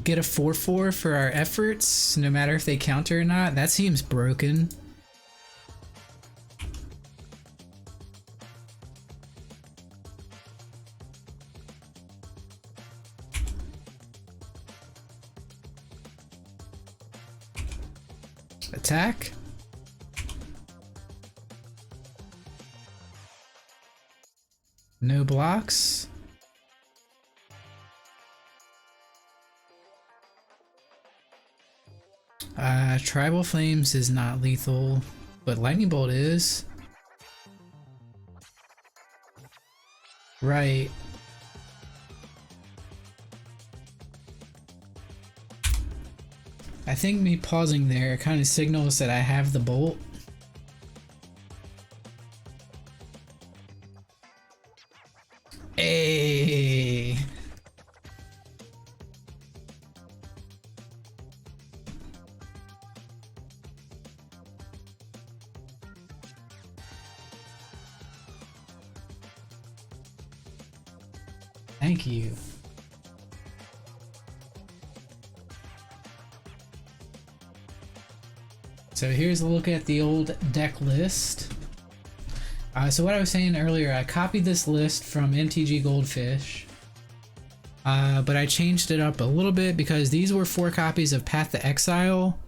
Get a 4/4 for our efforts, no matter if they counter or not. That seems broken. Attack. No blocks. Tribal Flames is not lethal, but Lightning Bolt is. Right. I think me pausing there kind of signals that I have the bolt. Hey. Thank you. So here's a look at the old deck list. So what I was saying earlier, I copied this list from MTG Goldfish, but I changed it up a little bit because these were 4 copies of Path to Exile,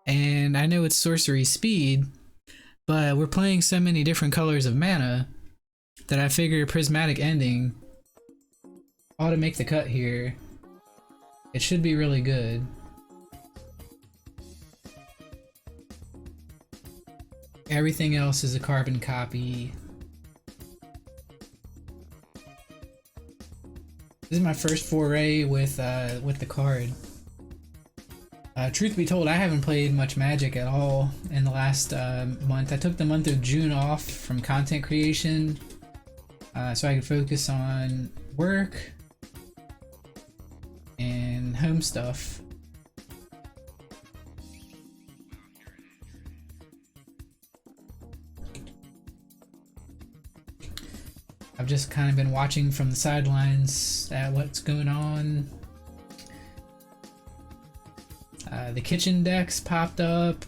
and I know it's sorcery speed, but we're playing so many different colors of mana that I figured Prismatic Ending ought to make the cut here. It should be really good. Everything else is a carbon copy. This is my first foray with the card. Truth be told, I haven't played much Magic at all in the last month. I took the month of June off from content creation so I could focus on work and home stuff. I've just kind of been watching from the sidelines at what's going on. The kitchen decks popped up.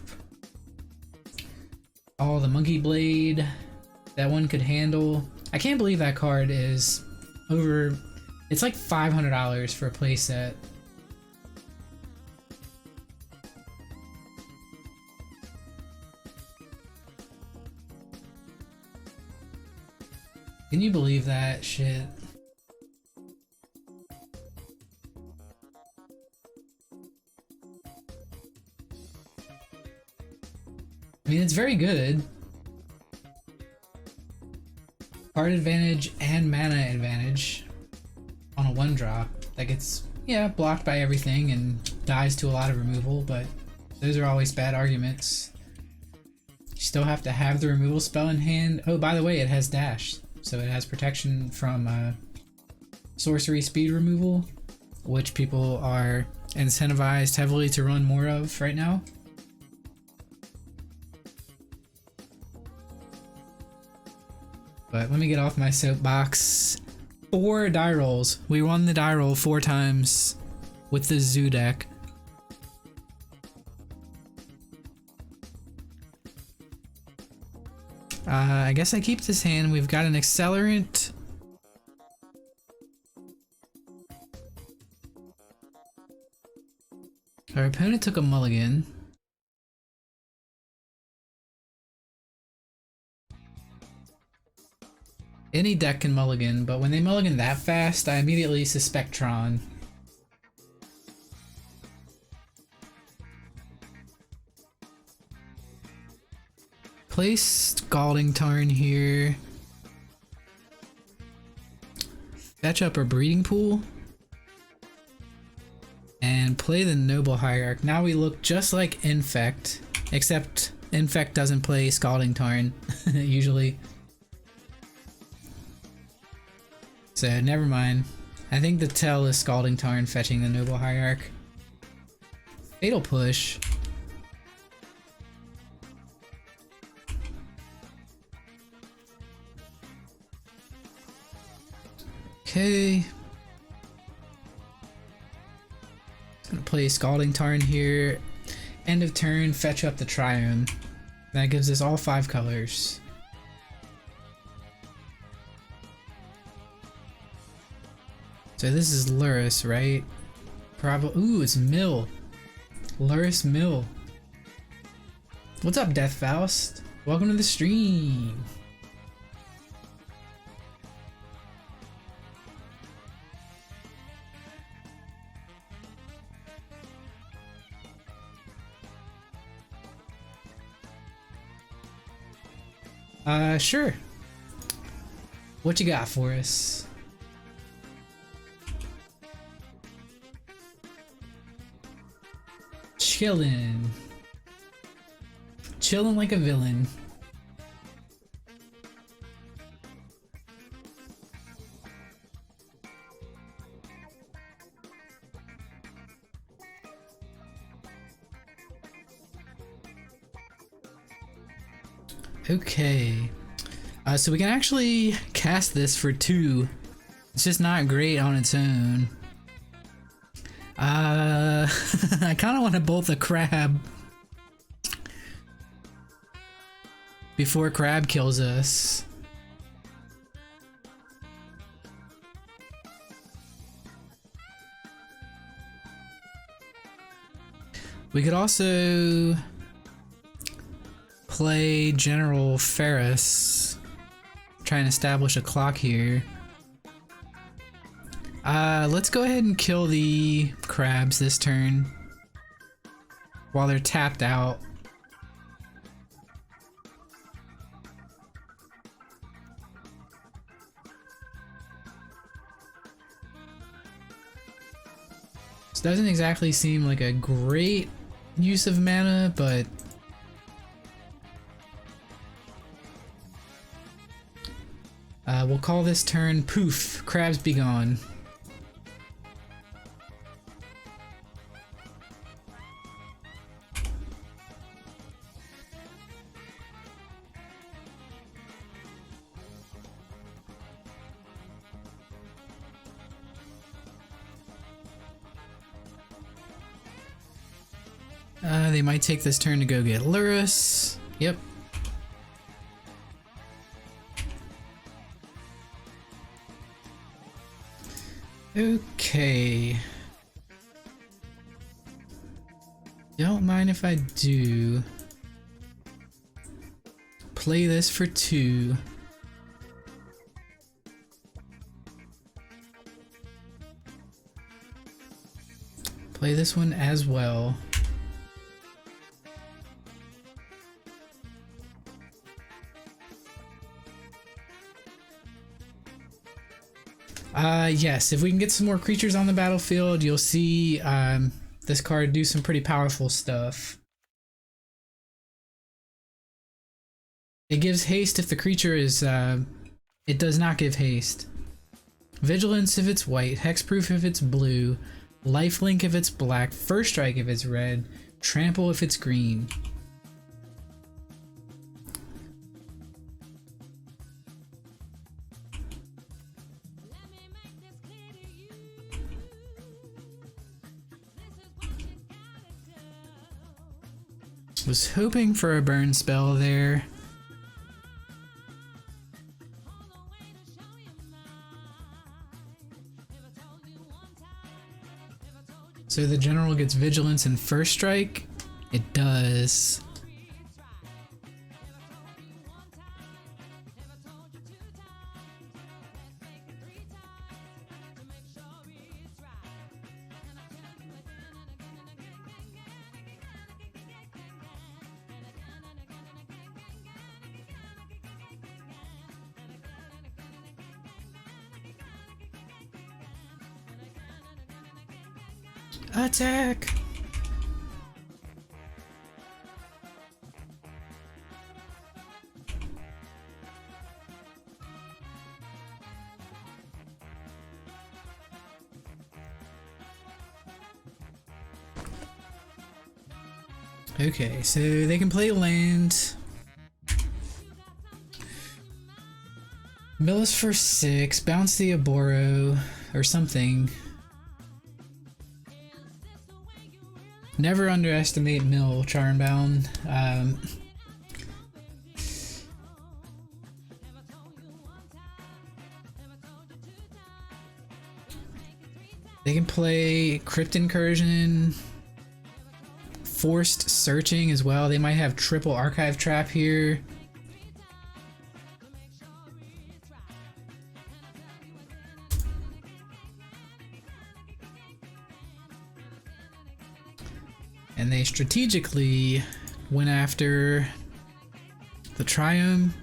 All the Monkey Blade that one could handle. I can't believe that card is over. It's like $500 for a playset. Can you believe that shit? I mean, it's very good. Card advantage and mana advantage on a 1-drop that gets, yeah, blocked by everything and dies to a lot of removal, but those are always bad arguments. You still have to have the removal spell in hand. Oh, by the way, it has dash. So it has protection from sorcery speed removal, which people are incentivized heavily to run more of right now. But let me get off my soapbox. 4 die rolls. We won the die roll 4 times with the zoo deck. I guess I keep this hand. We've got an accelerant. Our opponent took a mulligan. Any deck can mulligan, but when they mulligan that fast, I immediately suspect Tron. Place Scalding Tarn here. Fetch up a Breeding Pool. And play the Noble Hierarch. Now we look just like Infect, except Infect doesn't play Scalding Tarn, usually. So, never mind. I think the tell is Scalding Tarn fetching the Noble Hierarch. Fatal Push. Okay. Gonna play Scalding Tarn here. End of turn, fetch up the Triome. That gives us all 5 colors. So this is Lurrus, right? Probably. Ooh, it's Mill. Lurrus Mill. What's up, Death Faust? Welcome to the stream. Sure. What you got for us? Chillin'. Chillin' like a villain. Okay. So we can actually cast this for 2. It's just not great on its own. I kind of want to bolt a crab before crab kills us. We could also play General Ferris, try and establish a clock here. Let's go ahead and kill the crabs this turn while they're tapped out. This doesn't exactly seem like a great use of mana, but we'll call this turn Poof, Crabs Be Gone. They might take this turn to go get Lurrus. Yep. Okay. Don't mind if I do. Play this for 2. Play this one as well. Yes, if we can get some more creatures on the battlefield, you'll see this card do some pretty powerful stuff. It gives haste if the creature is, it does not give haste. Vigilance if it's white, hexproof if it's blue, lifelink if it's black, first strike if it's red, trample if it's green. Was hoping for a burn spell there. So the general gets vigilance and first strike? It does. Attack! Okay, so they can play land. Mill us for 6, bounce the Aboro, or something. Never underestimate Mill, Charmbound. They can play Crypt Incursion, forced searching as well. They might have triple archive trap here. And they strategically went after the Triumph.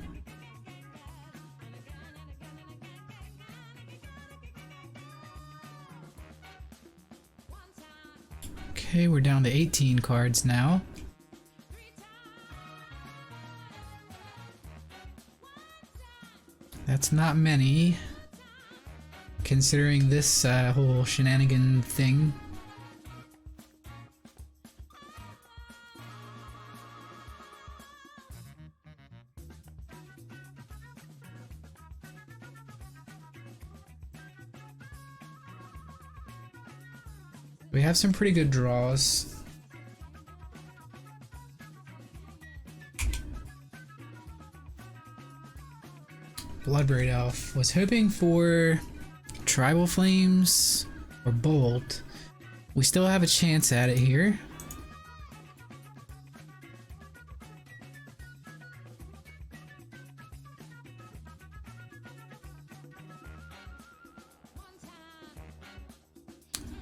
Okay, we're down to 18 cards now. That's not many, considering this whole shenanigan thing. We have some pretty good draws. Bloodbraid Elf was hoping for Tribal Flames or Bolt. We still have a chance at it here.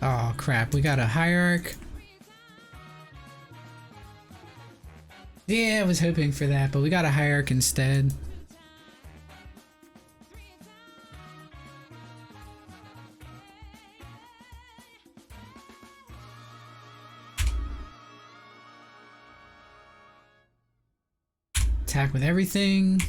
Oh crap, we got a Hierarch. Yeah, I was hoping for that, but we got a Hierarch instead. Attack with everything.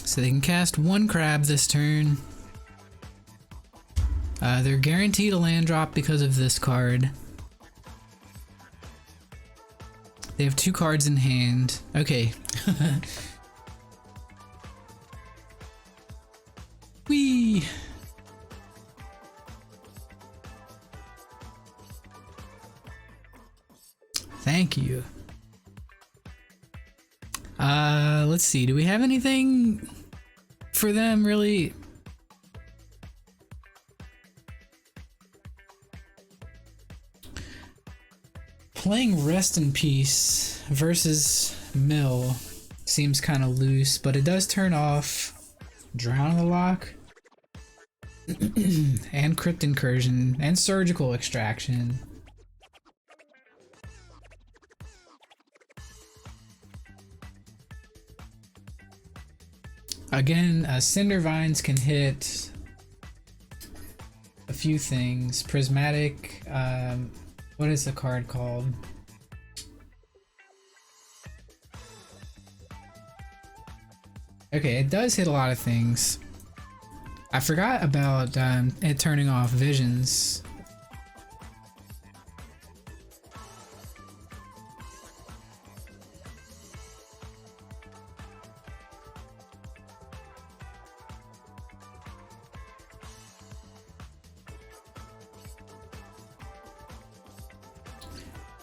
So they can cast one crab this turn. They're guaranteed a land drop because of this card. They have 2 cards in hand. Okay. Whee! Thank you. Let's see. Do we have anything for them, really? Playing Rest in Peace versus Mill seems kind of loose, but it does turn off Drown the Lock and Crypt Incursion and Surgical Extraction. Again, Cinder Vines can hit a few things. Prismatic, what is the card called? Okay, it does hit a lot of things. I forgot about it turning off visions.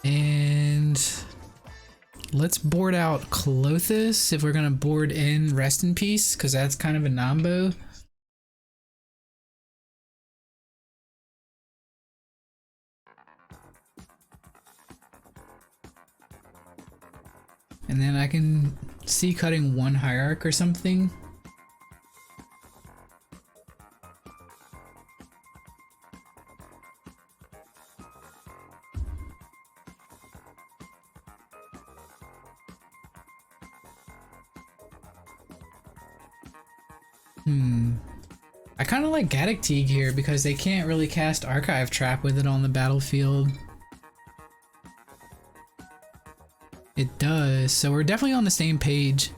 And let's board out Clothis if we're gonna board in Rest in Peace, because that's kind of a nombo. And then I can see cutting one Hierarch or something. I kind of like Gaddock Teague here because they can't really cast Archive Trap with it on the battlefield. It does, so we're definitely on the same page.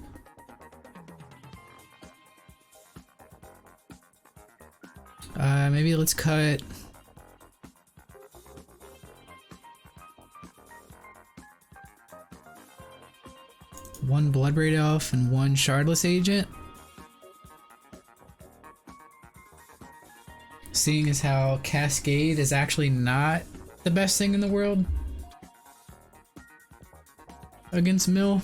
Maybe let's cut one Bloodbraid Elf and one Shardless Agent. Seeing as how Cascade is actually not the best thing in the world against Mill.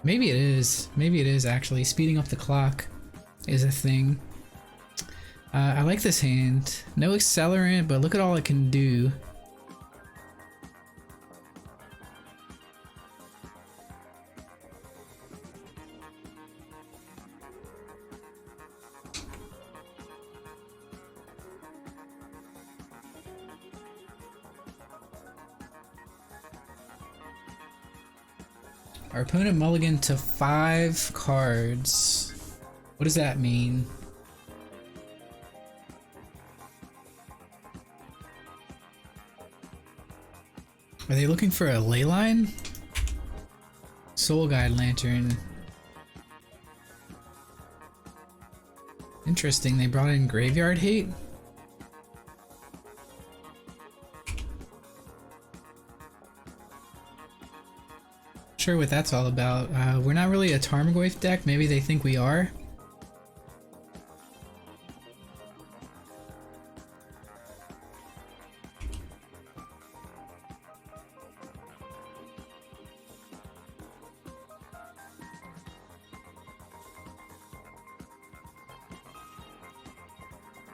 Maybe it is. Maybe it is actually. Speeding up the clock is a thing. I like this hand. No accelerant, but look at all it can do. Our opponent mulliganed to 5 cards. What does that mean? Are they looking for a leyline? Soul Guide Lantern. Interesting, they brought in Graveyard Hate? Sure what that's all about. We're not really a Tarmogoyf deck, maybe they think we are.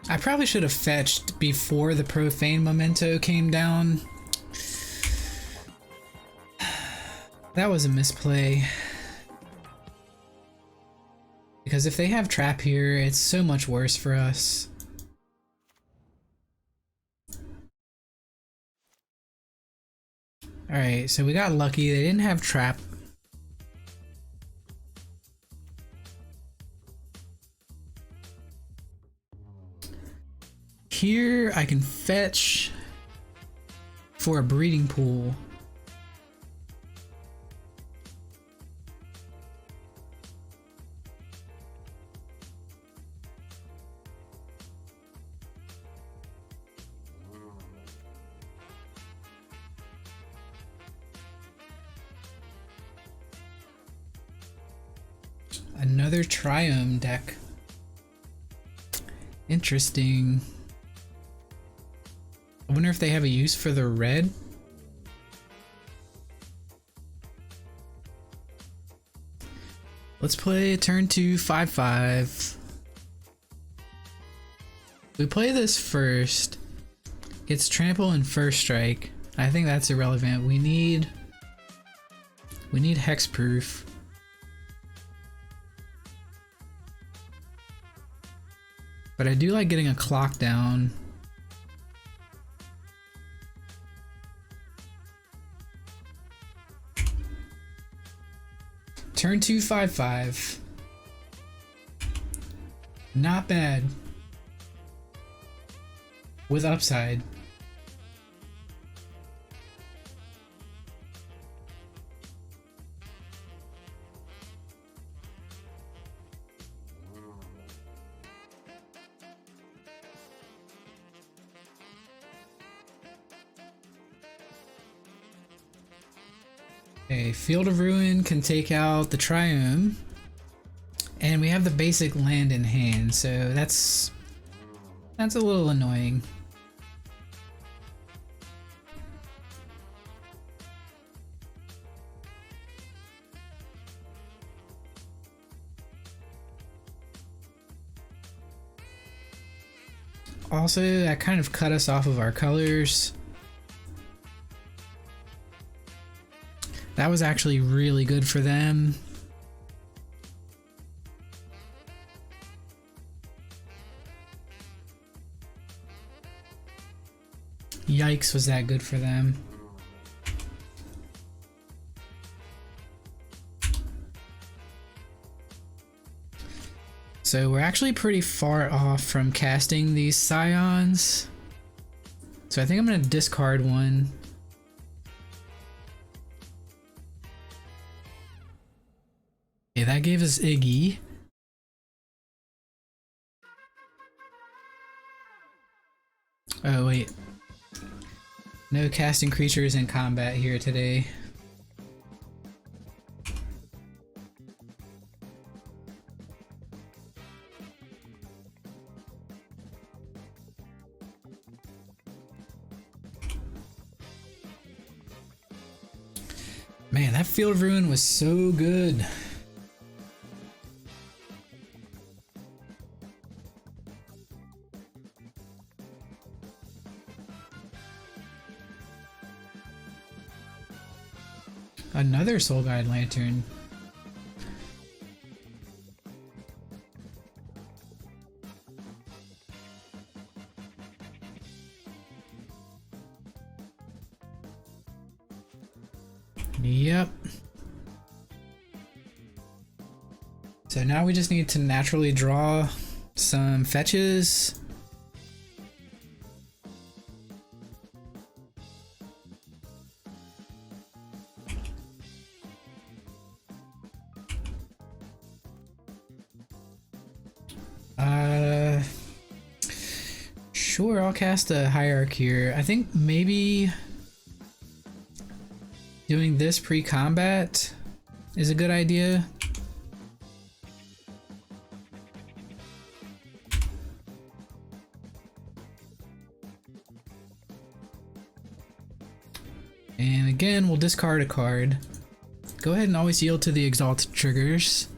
I probably should have fetched before the Profane Memento came down. That was a misplay. Because if they have Trap here, it's so much worse for us. Alright, so we got lucky. They didn't have Trap. Here I can fetch for a breeding pool. Another Triome deck. Interesting. I wonder if they have a use for the red. Let's play turn 2 5/5. We play this first. Gets trample and first strike. I think that's irrelevant. We need hexproof. But I do like getting a clock down. Turn 2 5/5. Not bad. With upside. Okay, Field of Ruin can take out the Triome, and we have the basic land in hand, so that's a little annoying. Also, that kind of cut us off of our colors. That was actually really good for them. Yikes, was that good for them. So we're actually pretty far off from casting these Scions. So I think I'm gonna discard one. Okay, that gave us Iggy. Oh wait. No casting creatures in combat here today. Man, that Field Ruin was so good. Another Soul Guide Lantern. Yep. So now we just need to naturally draw some fetches. Sure, I'll cast a Hierarch here. I think maybe doing this pre-combat is a good idea. And again, we'll discard a card. Go ahead and always yield to the Exalted triggers.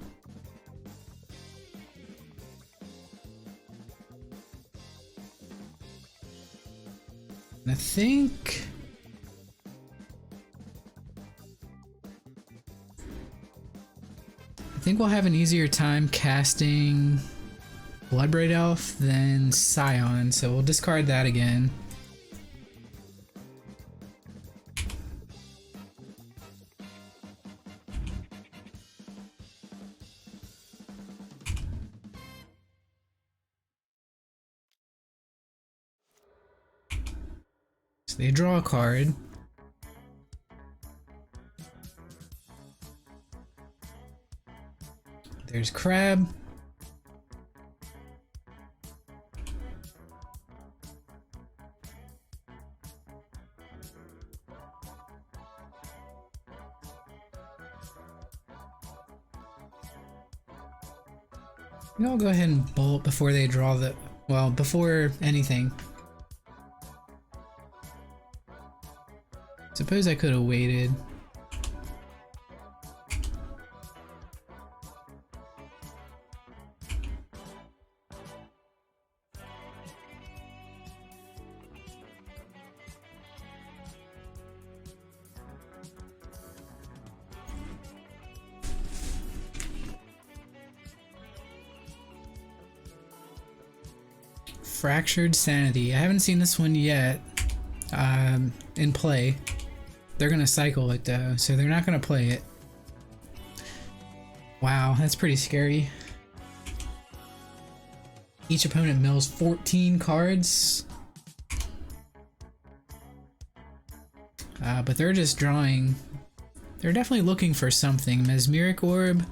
And I think we'll have an easier time casting Bloodbraid Elf than Scion, so we'll discard that again. So they draw a card. There's Crab. I'll go ahead and bolt before they draw the, well, before anything. Suppose I could have waited. Fractured Sanity. I haven't seen this one yet in play. They're gonna cycle it though, so they're not gonna play it. Wow, that's pretty scary. Each opponent mills 14 cards. But they're just drawing. They're definitely looking for something. Mesmeric Orb.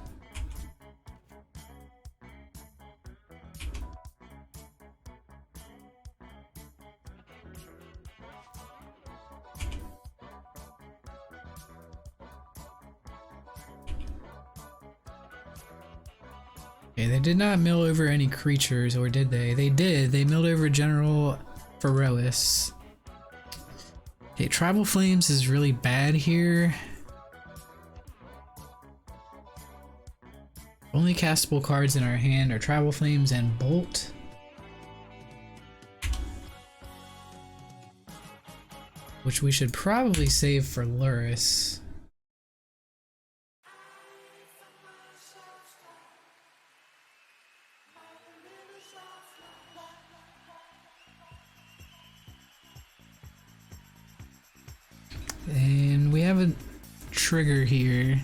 Okay, they did not mill over any creatures, or did they? They did. They milled over General Ferois. Okay, Tribal Flames is really bad here. Only castable cards in our hand are Tribal Flames and Bolt. Which we should probably save for Luris. And we have a trigger here.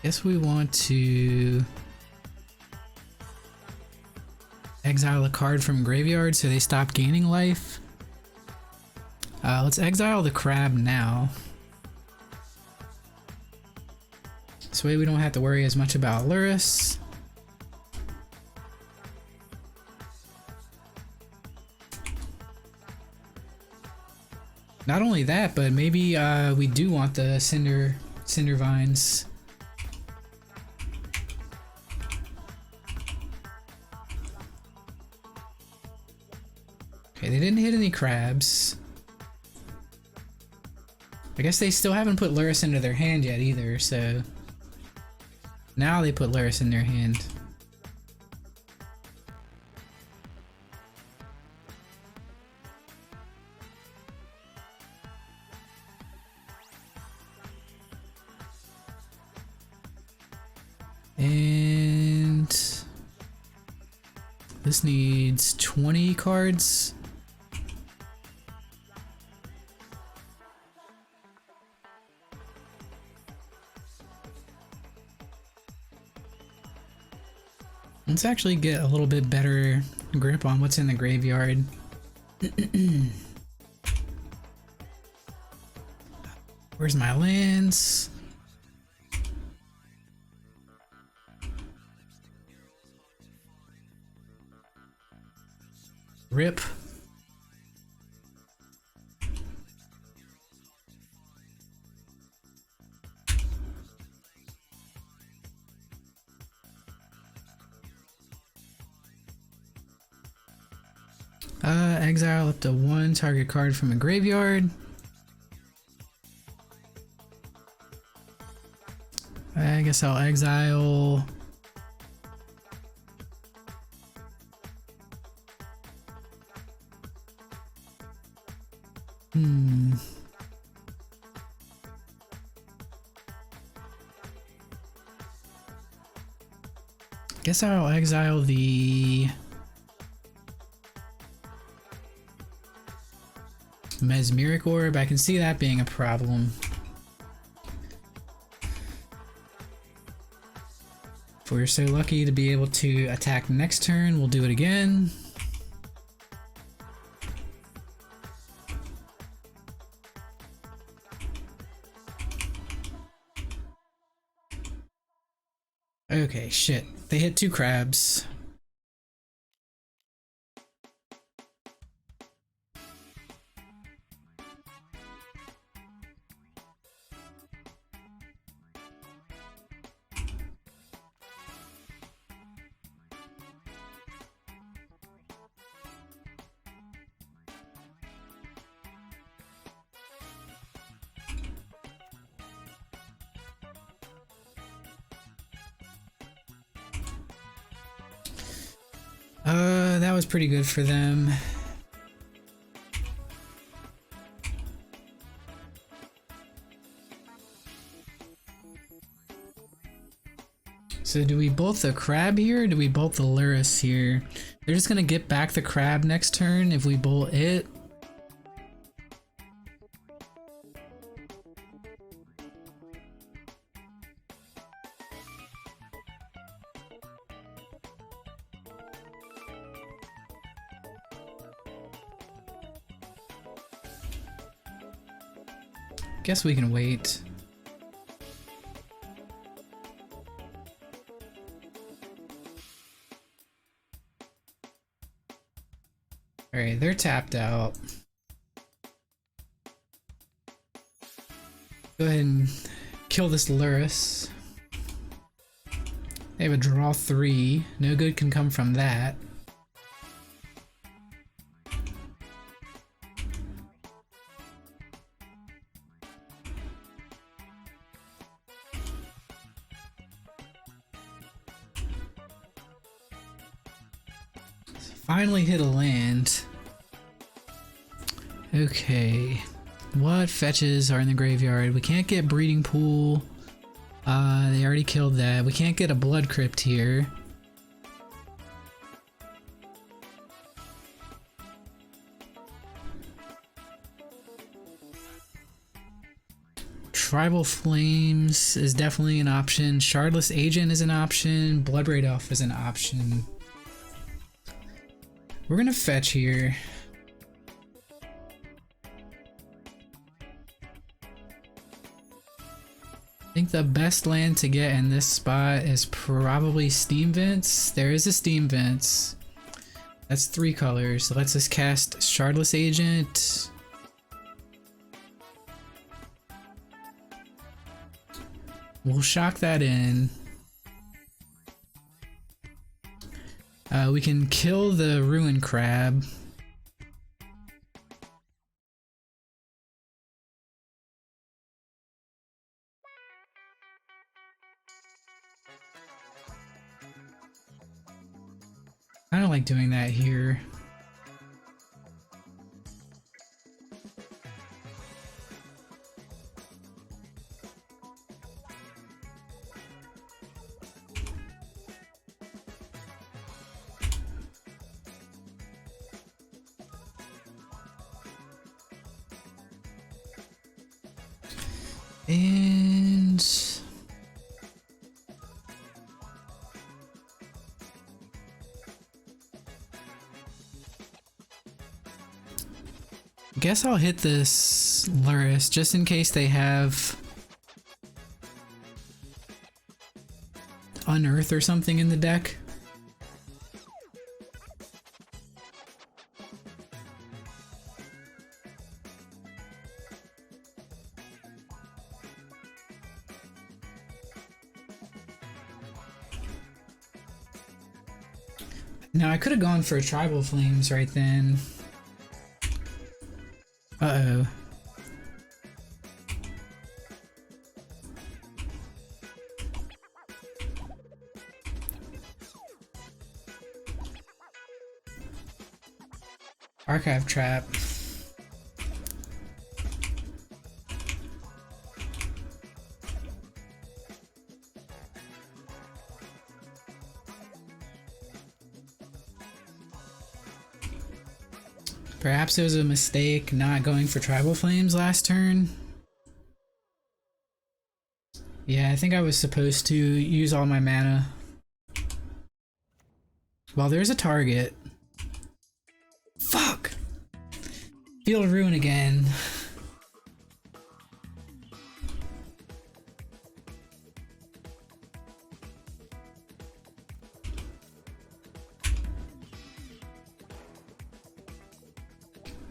Guess we want to exile a card from graveyard so they stop gaining life. Let's exile the Crab now. This way we don't have to worry as much about Luris. Not only that, but maybe we do want the Cinder Vines. Okay, they didn't hit any crabs. I guess they still haven't put Luris into their hand yet either, so now they put Luris in their hand. And this needs 20 cards. Let's actually get a little bit better grip on what's in the graveyard. Where's my lands? Rip. Exile up to one target card from a graveyard. I guess I'll exile. Guess I'll exile the Mesmeric Orb. I can see that being a problem. If we're so lucky to be able to attack next turn, we'll do it again. Okay, shit. They hit two crabs. That was pretty good for them. So do we bolt the crab here or do we bolt the Luris here? They're just gonna get back the crab next turn if we bolt it. Guess we can wait. Alright, they're tapped out. Go ahead and kill this Luris. They have a draw 3. No good can come from that. Finally hit a land. Okay, what fetches are in the graveyard? We can't get Breeding Pool. They already killed that. We can't get a Blood Crypt here. Tribal Flames is definitely an option. Shardless Agent is an option. Blood Braid Elf is an option. We're gonna fetch here. I think the best land to get in this spot is probably Steam Vents. There is a Steam Vents. That's 3 colors. So let's just cast Shardless Agent. We'll shock that in. We can kill the Ruin Crab. I don't like doing that here. And guess I'll hit this Luris just in case they have Unearth or something in the deck. Now I could have gone for Tribal Flames right then. Uh-oh. Archive Trap. Perhaps it was a mistake not going for Tribal Flames last turn. Yeah, I think I was supposed to use all my mana. Well, there's a target. Fuck! Field of Ruin again.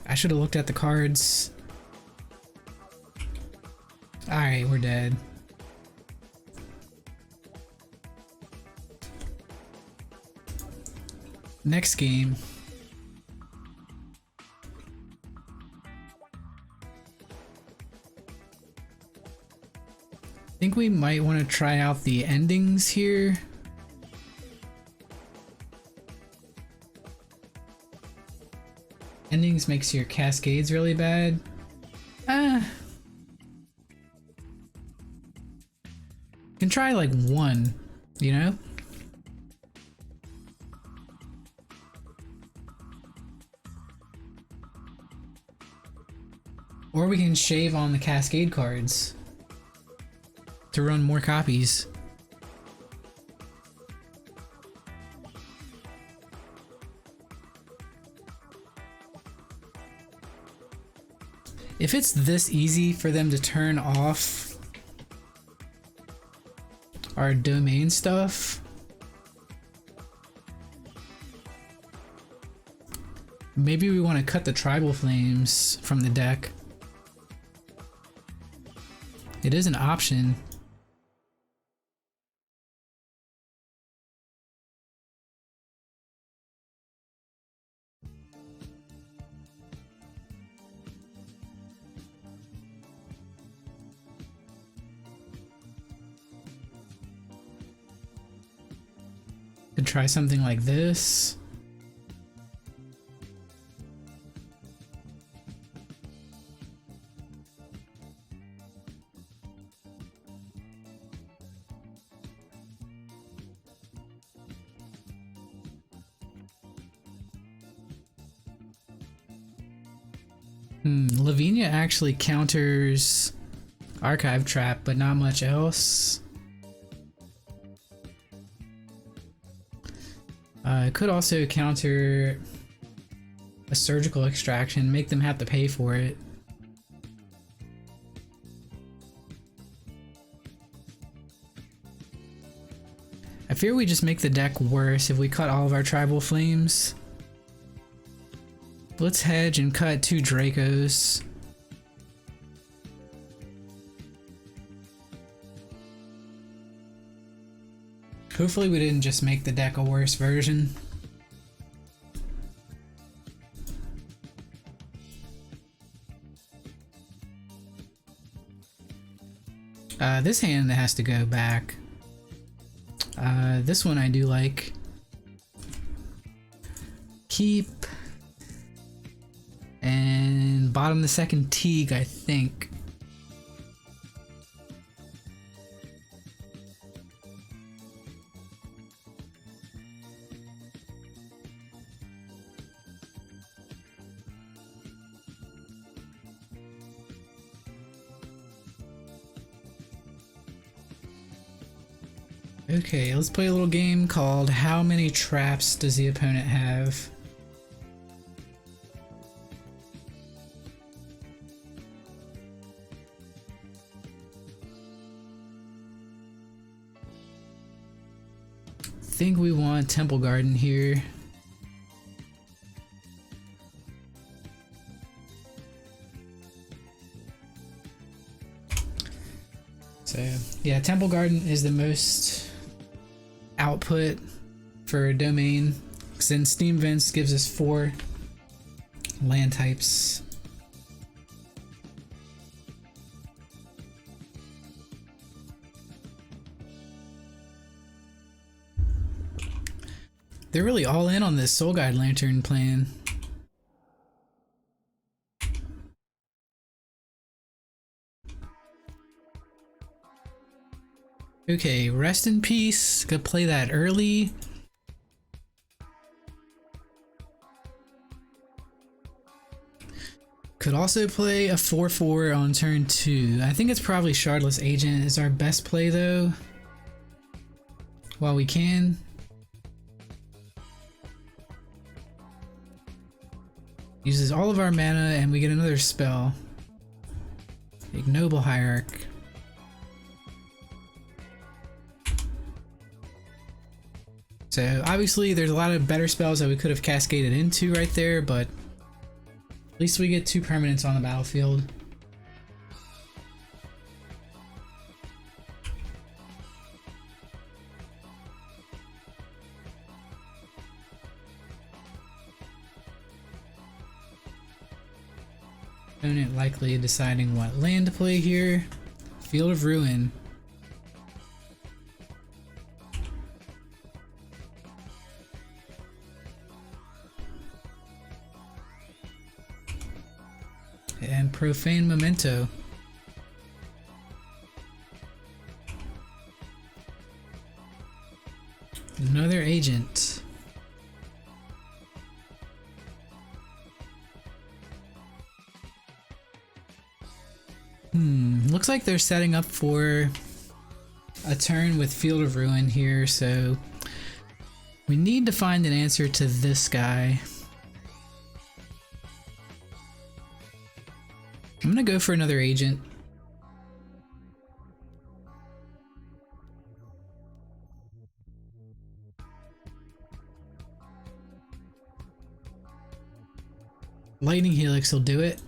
I should have looked at the cards. Alright, we're dead. Next game. I think we might want to try out the endings here. Endings makes your cascades really bad. Can try like one, you know? Or we can shave on the cascade cards to run more copies. If it's this easy for them to turn off our domain stuff, maybe we want to cut the Tribal Flames from the deck. It is an option. Could try something like this. Lavinia actually counters Archive Trap, but not much else. It could also counter a Surgical Extraction, make them have to pay for it. I fear we just make the deck worse if we cut all of our Tribal Flames. Let's hedge and cut 2 Dracos. Hopefully we didn't just make the deck a worse version. This hand has to go back. This one I do like. keep. And bottom the second Teague, I think. Okay, let's play a little game called How Many Traps Does the Opponent Have? I think we want Temple Garden here. So yeah, Temple Garden is the most output for a domain, since Steam Vents gives us 4 land types. They're really all in on this Soul Guide Lantern plan. Okay, Rest in Peace. Gonna play that early. Could also play a 4/4 on turn 2. I think it's probably Shardless Agent is our best play though, while we can. Uses all of our mana and we get another spell. Ignoble Hierarch. So obviously there's a lot of better spells that we could have cascaded into right there, but at least we get 2 permanents on the battlefield. Opponent likely deciding what land to play here. Field of Ruin. And Profane Memento. Another agent. Looks like they're setting up for a turn with Field of Ruin here, so we need to find an answer to this guy. I'm gonna go for another agent. Lightning Helix will do it.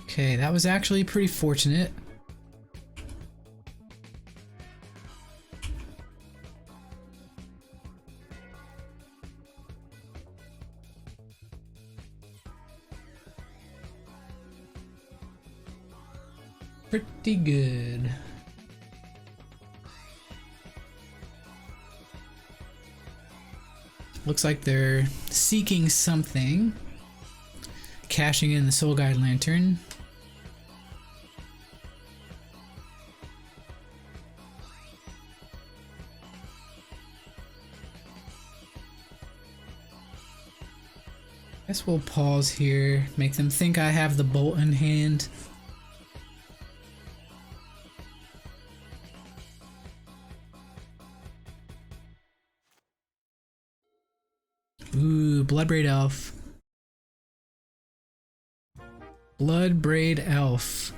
Okay, that was actually pretty fortunate. Pretty good. Looks like they're seeking something. Cashing in the Soul Guide Lantern. Guess we'll pause here, make them think I have the bolt in hand. Ooh, Bloodbraid Elf. Bloodbraid Elf.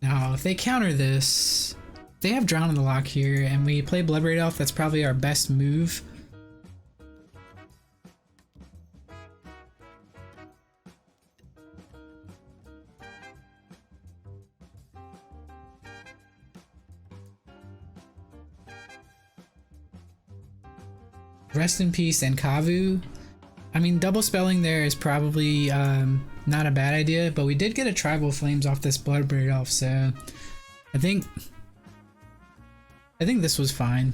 Now, if they counter this, they have Drown in the Lock here, and we play Bloodbraid Elf, that's probably our best move. Rest in Peace and Kavu. I mean, double spelling there is probably not a bad idea, but we did get a Tribal Flames off this Bloodbraid Elf, so I think this was fine.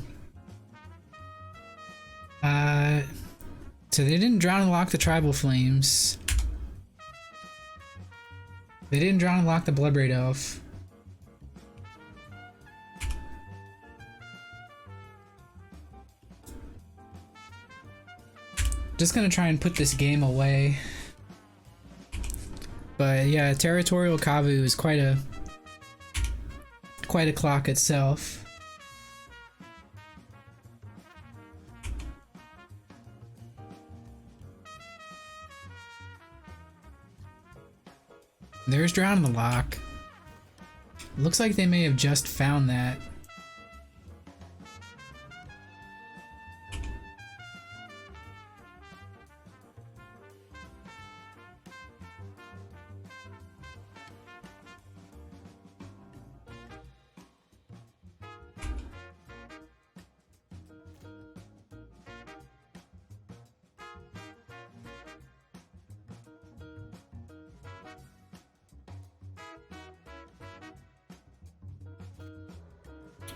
So they didn't Drown and Lock the Tribal Flames. They didn't Drown and Lock the Bloodbraid Elf. Just gonna try and put this game away. But yeah, Territorial Kavu is quite a clock itself. There's Drown in the Lock. Looks like they may have just found that.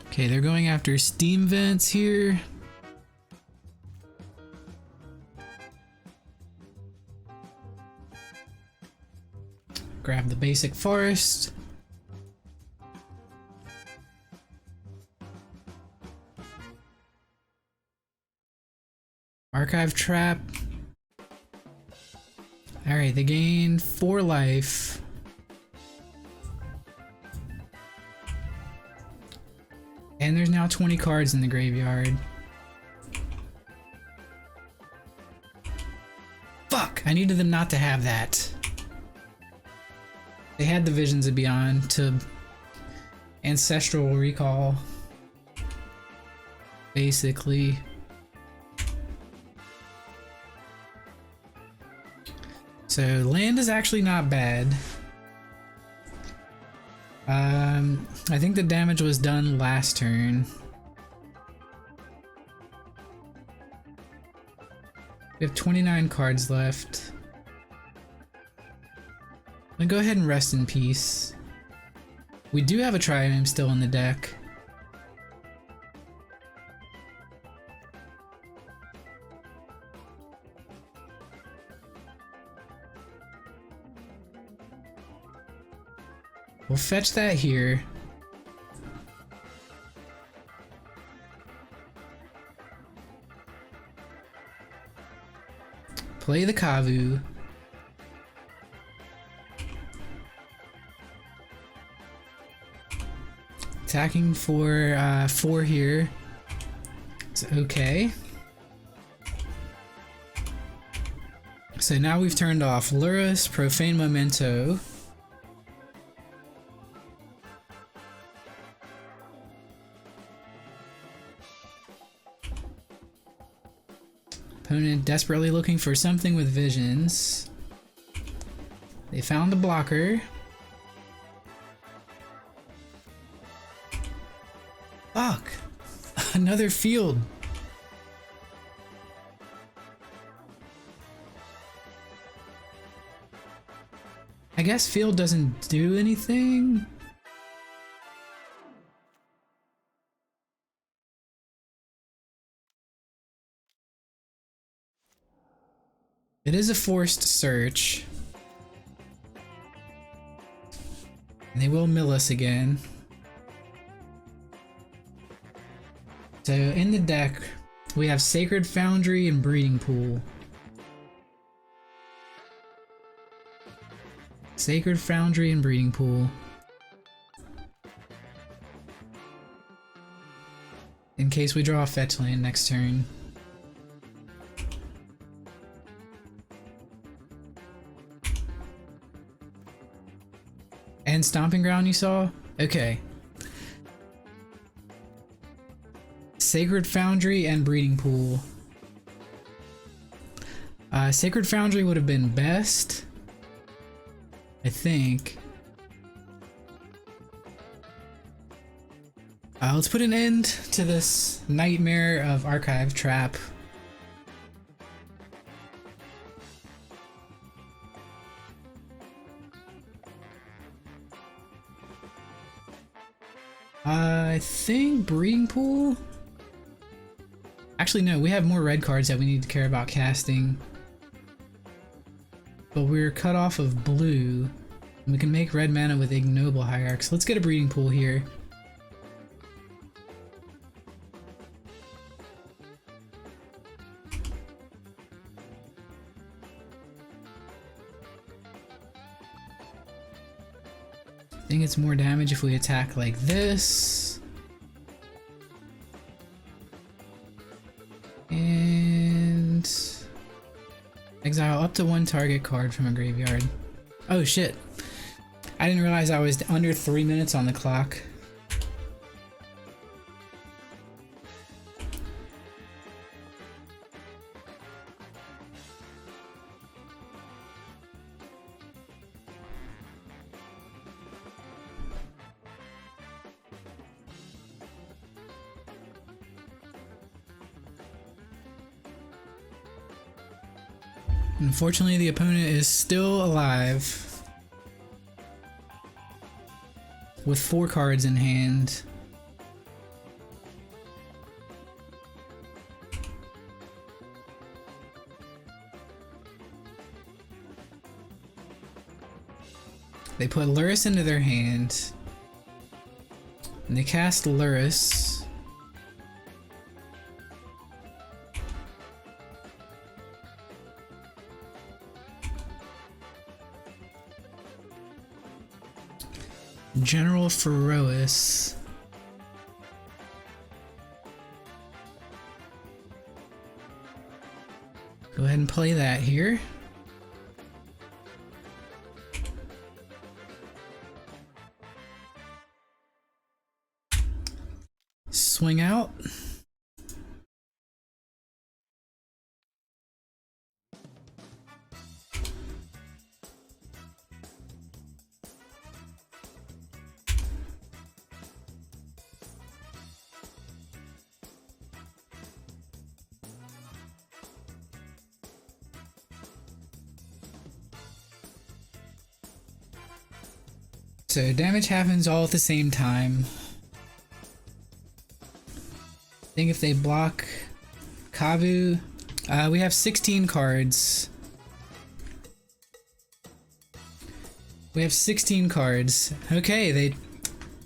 Okay, they're going after steam vents here. Grab the basic forest. Archive trap. Alright, they gain 4 life. And there's now 20 cards in the graveyard. Fuck! I needed them not to have that. They had the Visions of Beyond to Ancestral Recall. Basically. So land is actually not bad. I think the damage was done last turn. We have 29 cards left. I'm gonna go ahead and Rest in Peace. We do have a Triome still in the deck. We'll fetch that here. Play the Kavu. Attacking for 4 here. It's okay. So now we've turned off Lurrus, Profane Memento. Opponent desperately looking for something with visions. They found a blocker. Fuck! Another field. I guess field doesn't do anything. It is a forced search. And they will mill us again. So in the deck, we have Sacred Foundry and Breeding Pool. Sacred Foundry and Breeding Pool. In case we draw a fetch land next turn. And Stomping Ground you saw? Okay. Sacred Foundry and Breeding Pool. Sacred Foundry would have been best, I think. Let's put an end to this nightmare of Archive Trap. I think breeding pool. Actually, no, we have more red cards that we need to care about casting. But we're cut off of blue. And we can make red mana with Ignoble Hierarch. So let's get a breeding pool here. I think it's more damage if we attack like this. And exile up to one target card from a graveyard. Oh shit. I didn't realize I was under 3 minutes on the clock. Unfortunately, the opponent is still alive with 4 cards in hand. They put Lurrus into their hand, and they cast Lurrus. General Ferois. Go ahead and play that here. Swing out. So damage happens all at the same time. I think if they block Kavu, we have 16 cards. We have 16 cards. Okay,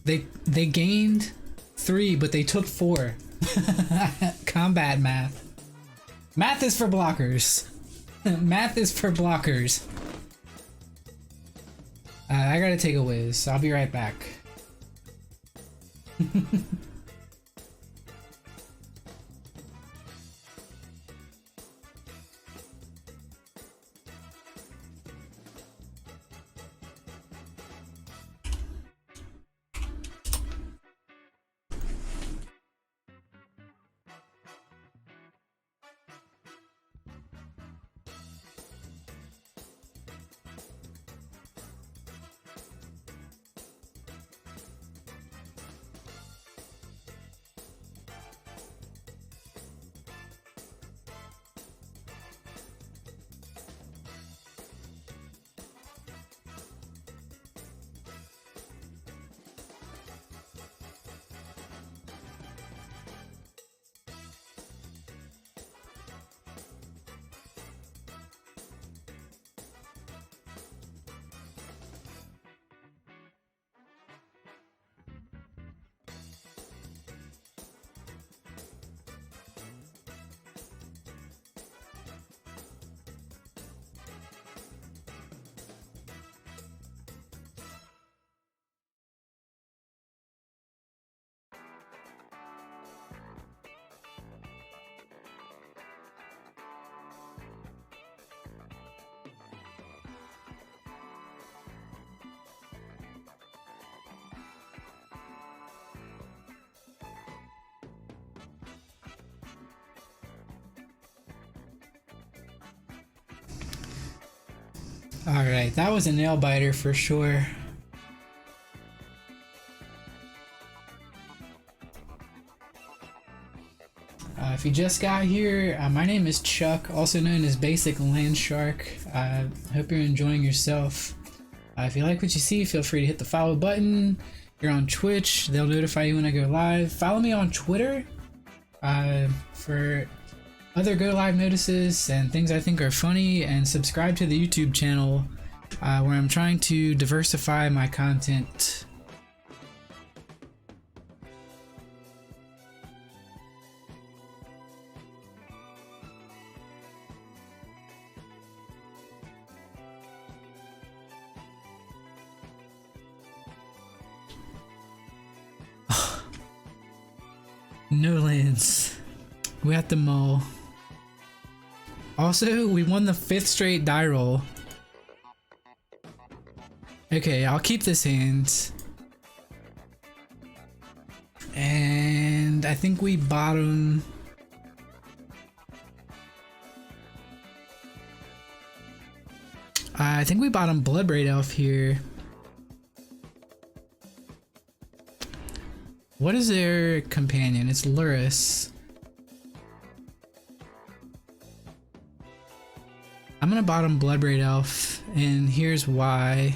they gained 3, but they took 4. Combat math. Math is for blockers. Math is for blockers. I gotta take a whiz, so I'll be right back. Alright, that was a nail biter for sure. If you just got here, my name is Chuck, also known as Basiclandshark. Hope you're enjoying yourself. If you like what you see, feel free to hit the follow button. you're on Twitch, they'll notify you when I go live. Follow me on Twitter for other go live notices and things I think are funny, and subscribe to the YouTube channel where I'm trying to diversify my content. No lands. We have to mull. Also, we won the 5th straight die roll. Okay, I'll keep this hand. And I think we bottom. I think we bottom Bloodbraid Elf here. What is their companion? It's Luris. I'm gonna bottom Bloodbraid Elf, and here's why.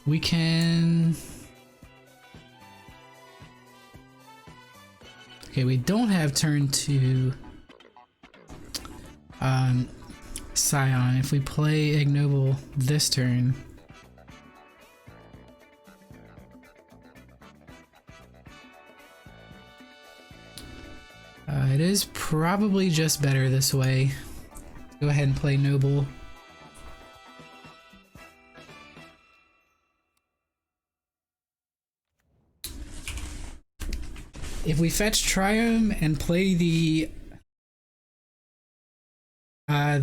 We can... Okay, we don't have turn 2 Scion. If we play Ignoble this turn, it is probably just better this way. Go ahead and play Noble. If we fetch Triome and play the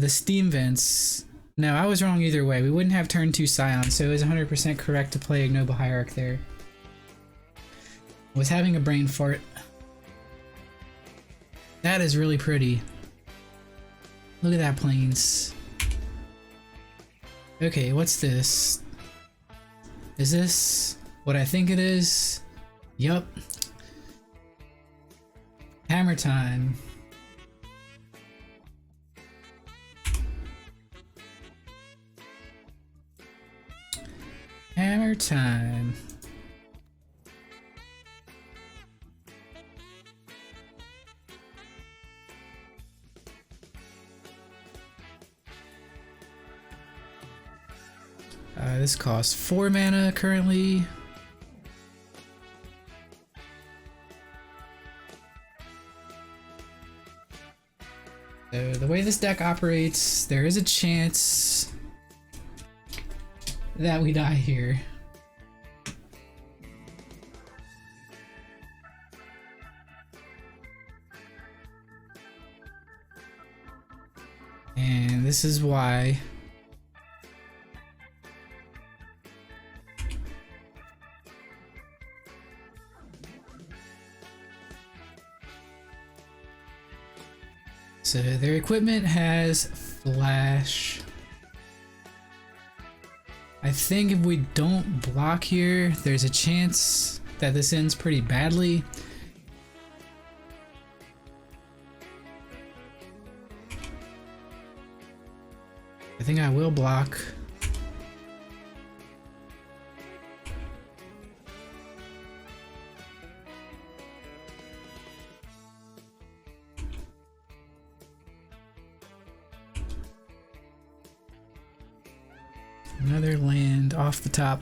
Steam Vents, no, I was wrong either way. We wouldn't have turn 2 Scion, so it was 100% correct to play Ignoble Hierarch there. I was having a brain fart. That is really pretty. Look at that plains. Okay, what's this? Is this what I think it is? Yup. Hammer time. Hammer time. This costs 4 mana currently. So the way this deck operates, there is a chance that we die here. And this is why. So their equipment has flash. I think if we don't block here, there's a chance that this ends pretty badly. I think I will block. Another land off the top.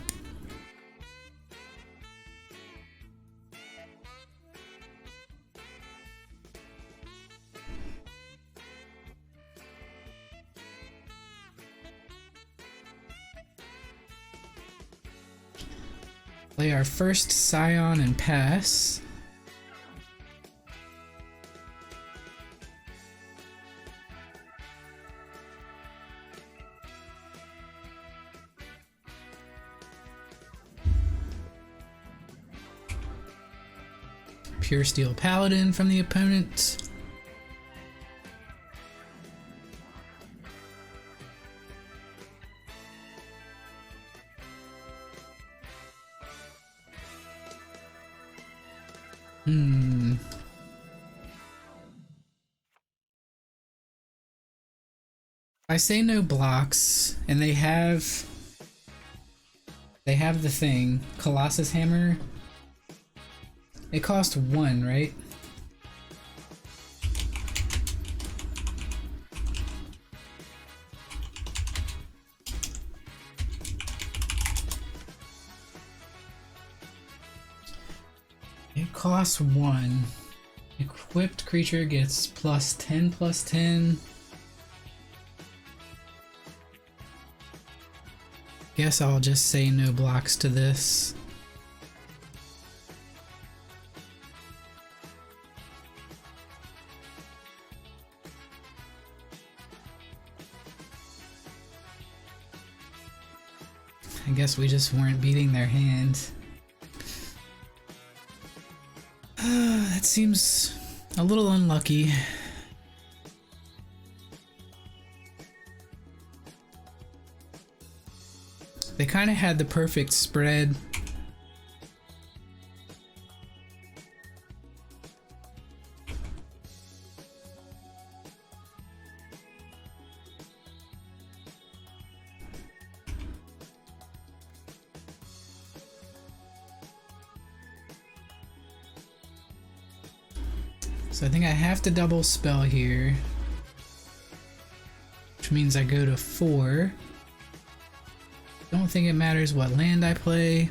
Play our first Scion and pass. Pure Steel Paladin from the opponent. I say no blocks, and they have They have the thing, Colossus Hammer. It cost 1, right? It costs 1. Equipped creature gets +10/+10. Guess I'll just say no blocks to this. I guess we just weren't beating their hand. That seems a little unlucky. They kind of had the perfect spread. So I think I have to double spell here, which means I go to 4. Don't think it matters what land I play.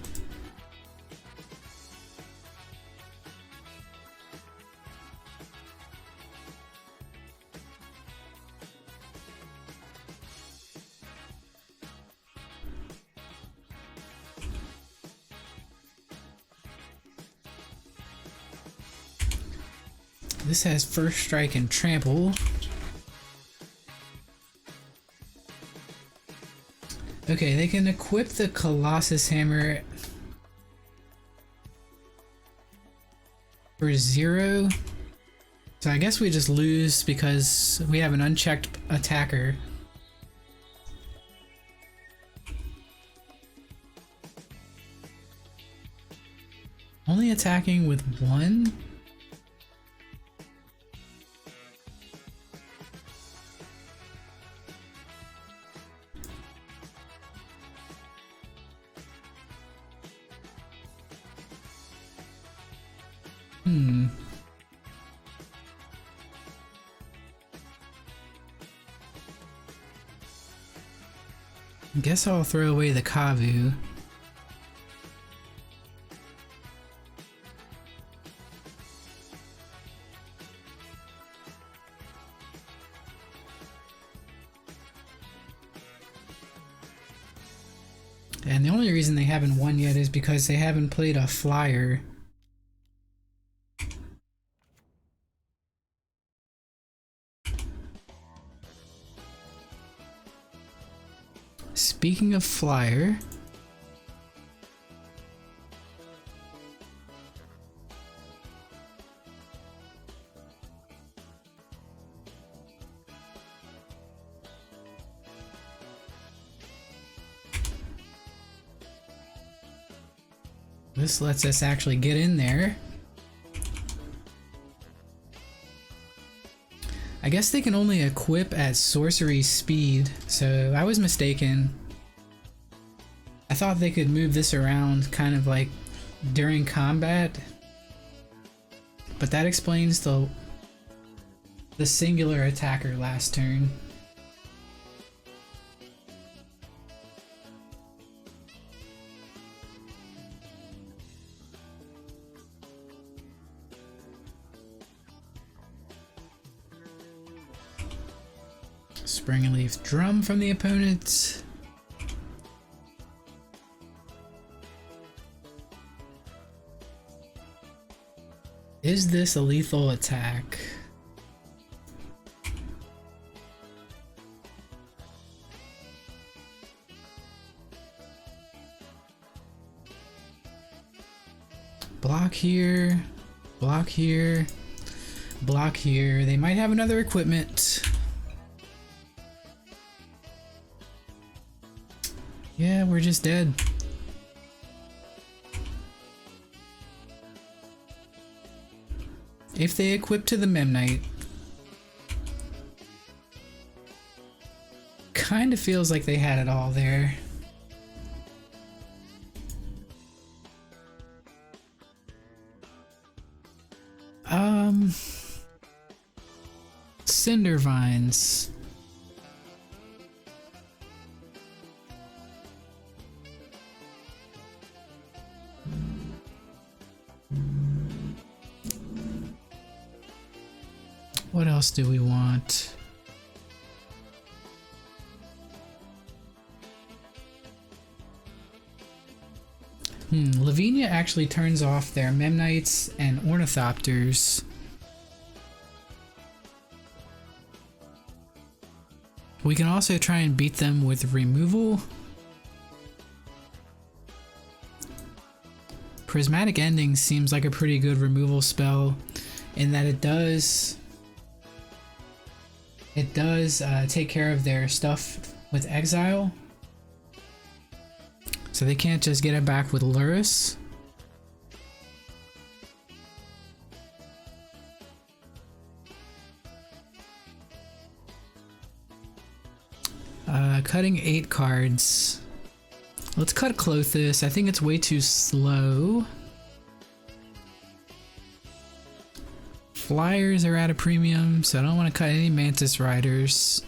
This has first strike and trample. Okay, they can equip the Colossus Hammer for 0. So I guess we just lose because we have an unchecked attacker. Only attacking with 1? Guess I'll throw away the Kavu. And the only reason they haven't won yet is because they haven't played a flyer. Speaking of flyer, this lets us actually get in there. I guess they can only equip at sorcery speed, so I was mistaken. I thought they could move this around kind of like during combat, but that explains the singular attacker last turn. Spring-leaf Drum from the opponent. Is this a lethal attack? Block here, block here, block here. They might have another equipment. Yeah, we're just dead. If they equip to the Memnite, kind of feels like they had it all there. Cinder Vines. What else do we want? Lavinia actually turns off their Memnites and Ornithopters. We can also try and beat them with removal. Prismatic Ending seems like a pretty good removal spell in that it does take care of their stuff with exile. So they can't just get it back with Lurrus. Cutting 8 cards. Let's cut Clothis. I think it's way too slow. Flyers are at a premium, so I don't want to cut any Mantis Riders.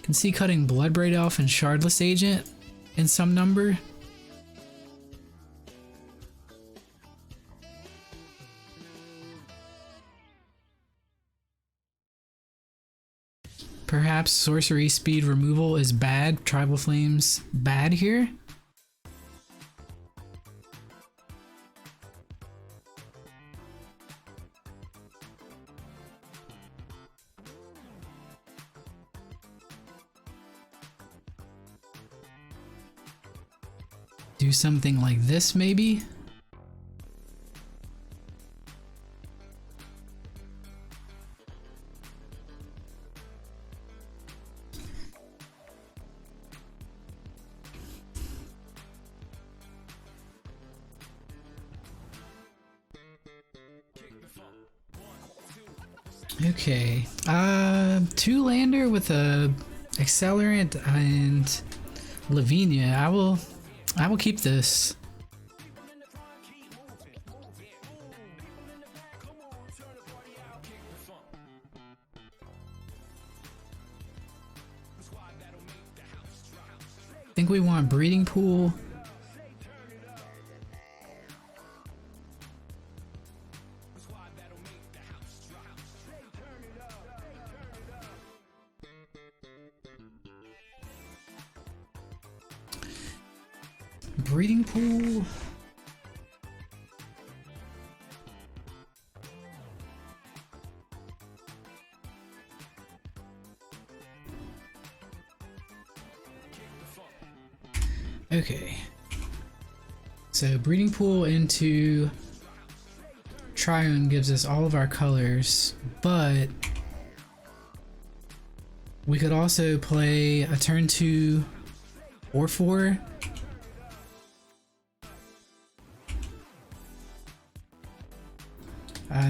Can see cutting Bloodbraid Elf and Shardless Agent in some number. Perhaps sorcery speed removal is bad. Tribal Flames bad here. Do something like this maybe. Okay, 2-lander with a Accelerant and Lavinia. I will keep this. I think we want Breeding Pool. Breeding Pool. Okay. So Breeding Pool into Triune gives us all of our colors, but we could also play a turn 2 or 4.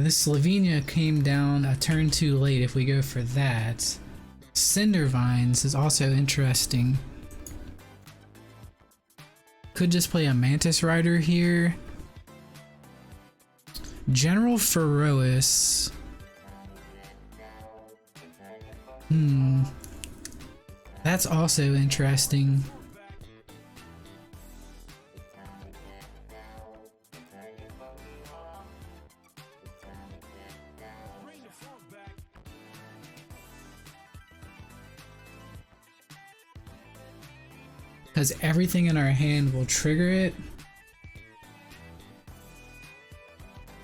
This Lavinia came down a turn too late if we go for that. Cinder Vines is also interesting. Could just play a Mantis Rider here. General Ferois. That's also interesting. Because everything in our hand will trigger it.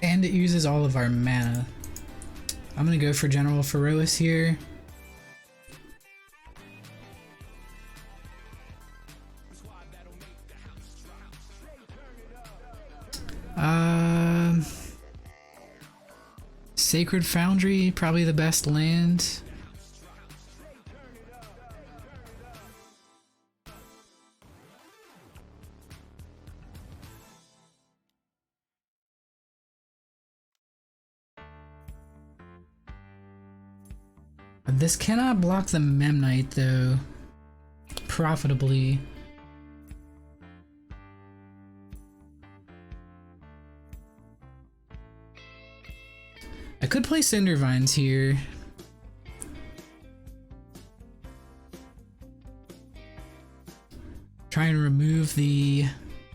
And it uses all of our mana. I'm gonna go for General Ferois here. Sacred Foundry, probably the best land. This cannot block the Memnite though, profitably. I could play Cinder Vines here. try and remove the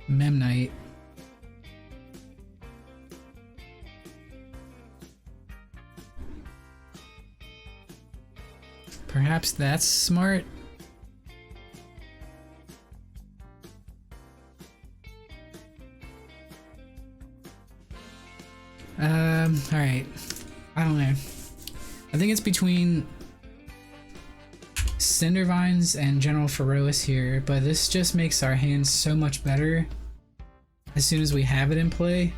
Memnite. Perhaps that's smart. Alright. I don't know. I think it's between Cindervines and General Ferois here, but this just makes our hands so much better as soon as we have it in play.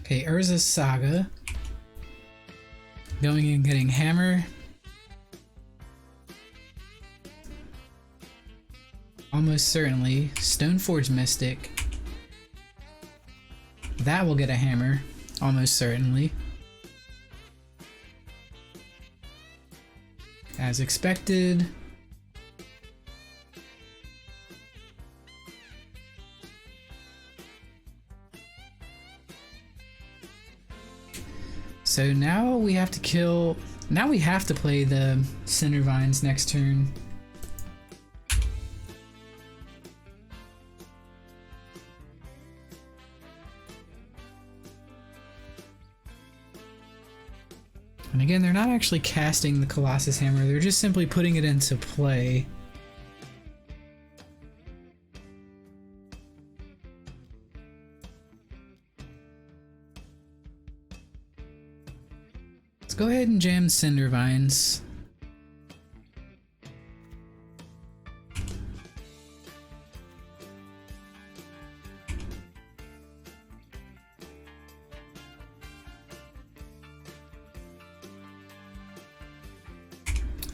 Okay, Urza's Saga. Going and getting Hammer. Almost certainly. Stoneforge Mystic. That will get a Hammer. Almost certainly. As expected. So now we have to kill... Now we have to play the Cindervines next turn. And again, they're not actually casting the Colossus Hammer, they're just simply putting it into play. Let's go ahead and jam Cindervines.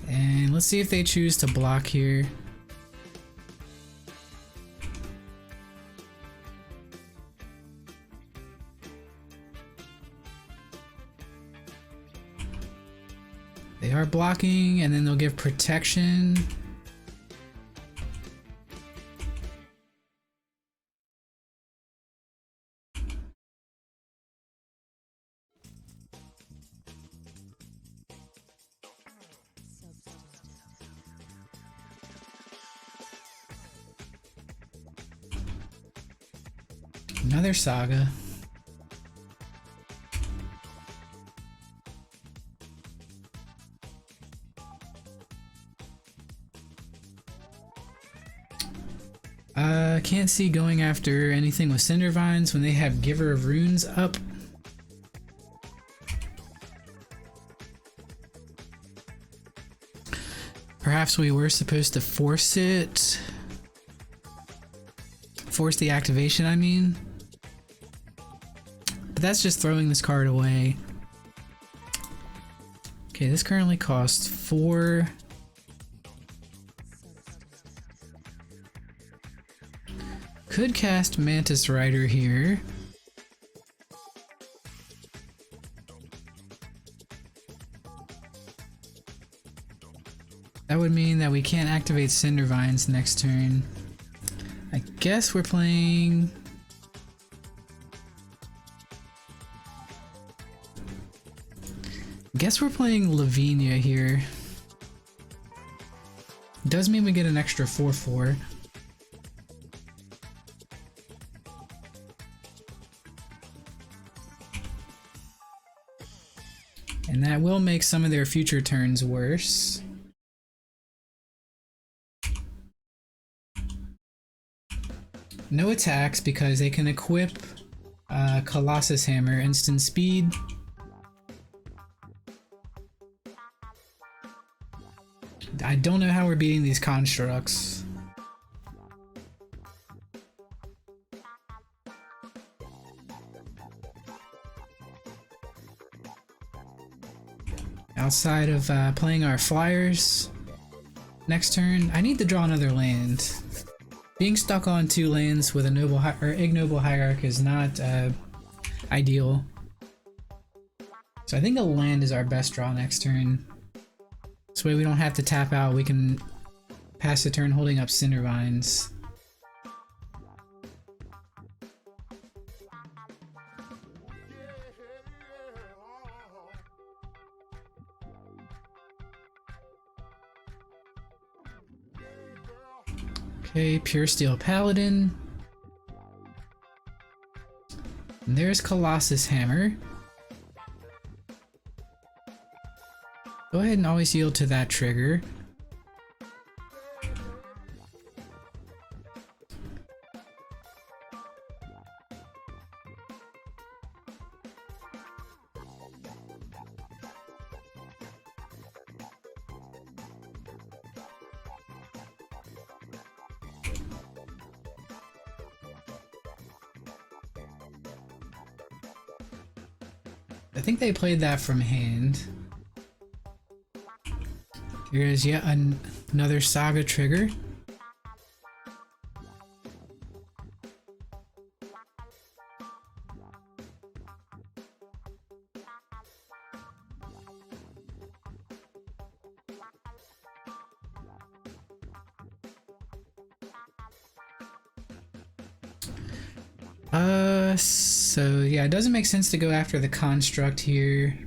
And let's see if they choose to block here. They are blocking, and then they'll give protection. Another Saga. Can't see going after anything with Cindervines when they have Giver of Runes up. Perhaps we were supposed to force it. Force the activation, I mean. But that's just throwing this card away. Okay, this currently costs 4. Could cast Mantis Rider here. That would mean that we can't activate Cindervines next turn. I guess we're playing... Lavinia here. Does mean we get an extra 4/4. And that will make some of their future turns worse. No attacks because they can equip Colossus Hammer, instant speed. I don't know how we're beating these constructs. Outside of playing our flyers next turn, I need to draw another land. Being stuck on 2 lands with a ignoble hierarch is not ideal. So I think a land is our best draw next turn. This way we don't have to tap out, we can pass the turn holding up Cindervines. Okay, Pure Steel Paladin. And there's Colossus Hammer. Go ahead and always yield to that trigger. I think they played that from hand. Here's yet another Saga trigger. So yeah, it doesn't make sense to go after the construct here.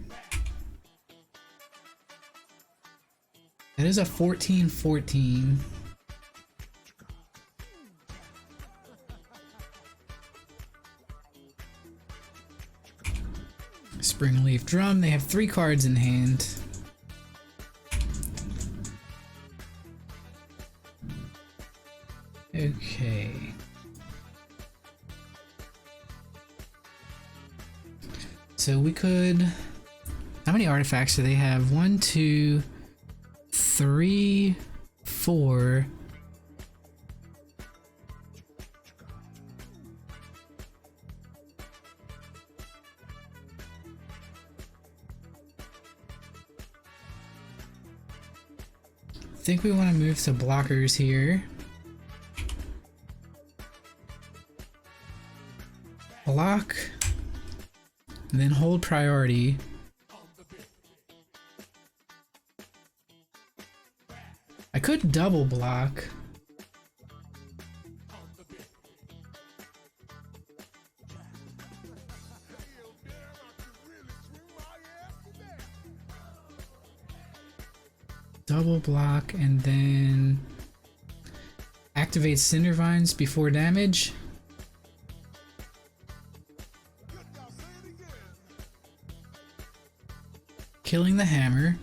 It is a 14/14. Springleaf Drum, they have 3 cards in hand. Okay. So we could... How many artifacts do they have? 1, 2, 3, 4. I think we want to move to blockers here. Block. And then hold priority. I could double block. Double block and then activate Cinder Vines before damage. Killing the hammer.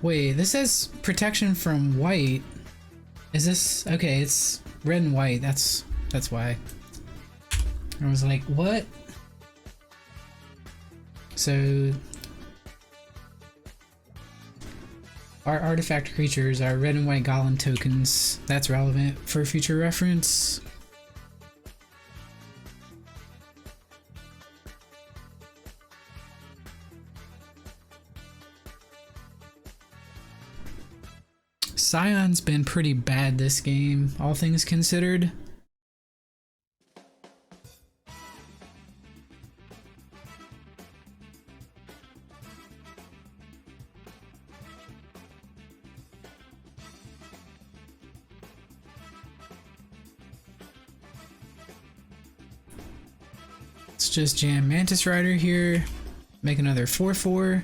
Wait, this says protection from white. Is this okay? It's red and white. That's why. I was like, what? So our artifact creatures are red and white golem tokens. That's relevant for future reference. Scion's been pretty bad this game, all things considered. Let's just jam Mantis Rider here, make another 4/4.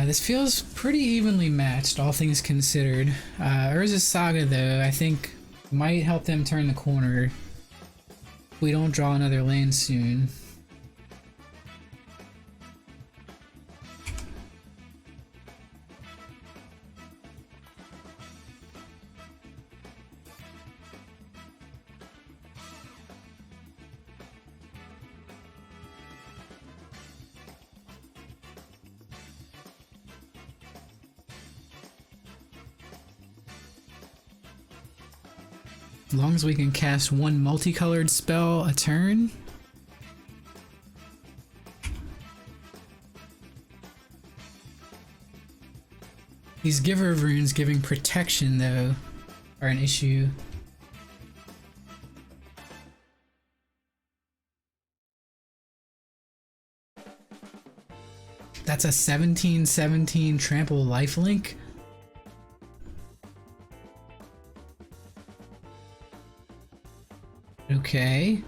This feels pretty evenly matched, all things considered. Urza's Saga, though, I think might help them turn the corner if we don't draw another land soon. As long as we can cast one multicolored spell a turn. These Giver of Runes giving protection, though, are an issue. That's a 17/17 trample lifelink. Okay.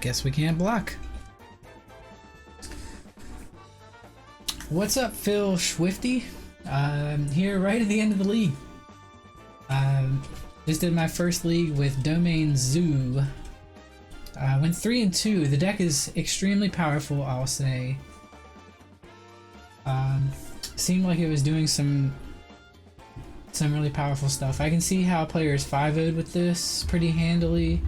Guess we can't block. What's up, Phil Swifty? Here right at the end of the league. Just did my first league with Domain Zoo. Went 3-2. The deck is extremely powerful, I'll say. Seemed like it was doing some really powerful stuff. I can see how players 5-0'd with this pretty handily.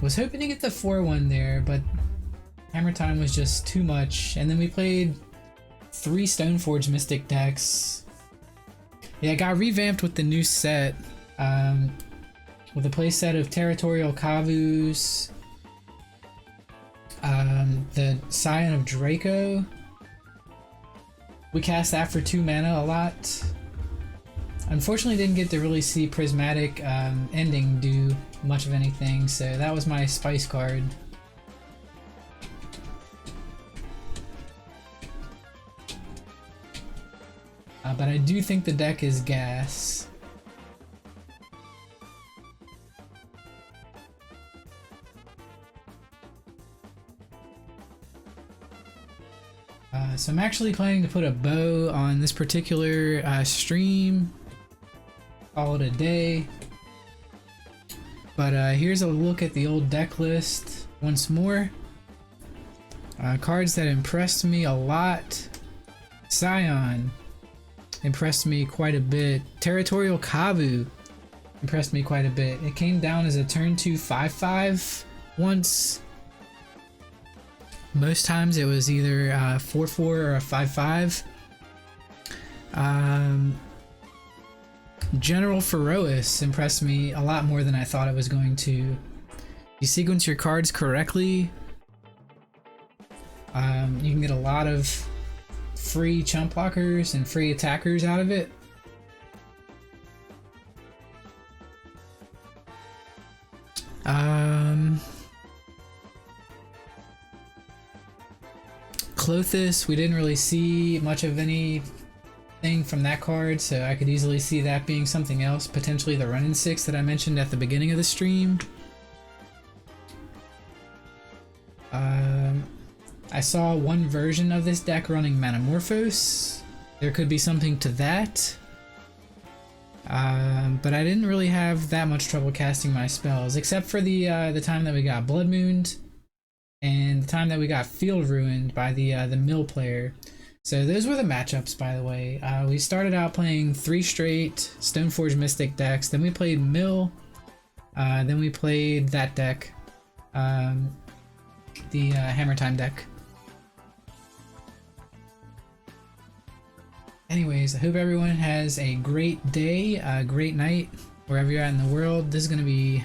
Was hoping to get the 4-1 there, but Hammer Time was just too much. And then we played 3 Stoneforge Mystic decks. Yeah, it got revamped with the new set, with a play set of Territorial Kavus, the Scion of Draco. We cast that for 2 mana a lot. Unfortunately, didn't get to really see Prismatic Ending do much of anything, so that was my spice card. But I do think the deck is gas. So I'm actually planning to put a bow on this particular stream. Call it a day. But here's a look at the old deck list once more. Cards that impressed me a lot. Scion impressed me quite a bit. Territorial Kavu impressed me quite a bit. It came down as a turn 2 5/5 once. Most times it was either 4/4 or a 5/5. General Ferois impressed me a lot more than I thought it was going to. You sequence your cards correctly, you can get a lot of free chump blockers and free attackers out of it. Clothis, we didn't really see much of anything from that card, so I could easily see that being something else, potentially the Run-in 6 that I mentioned at the beginning of the stream. I saw one version of this deck running Manamorphose. There could be something to that. But I didn't really have that much trouble casting my spells, except for the time that we got Blood Mooned and the time that we got Field Ruined by the Mill player. So those were the matchups, by the way. We started out playing 3 straight Stoneforge Mystic decks, then we played Mill, then we played that deck, the Hammer Time deck. Anyways, I hope everyone has a great day, a great night, wherever you're at in the world. This is going to be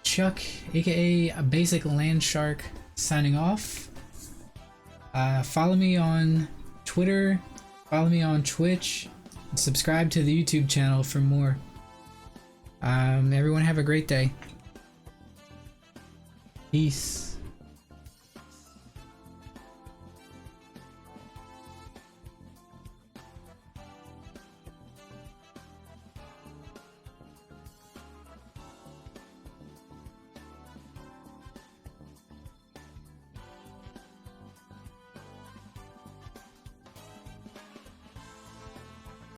Chuck, aka Basiclandshark, signing off. Follow me on Twitter, follow me on Twitch, and subscribe to the YouTube channel for more. Everyone have a great day. Peace.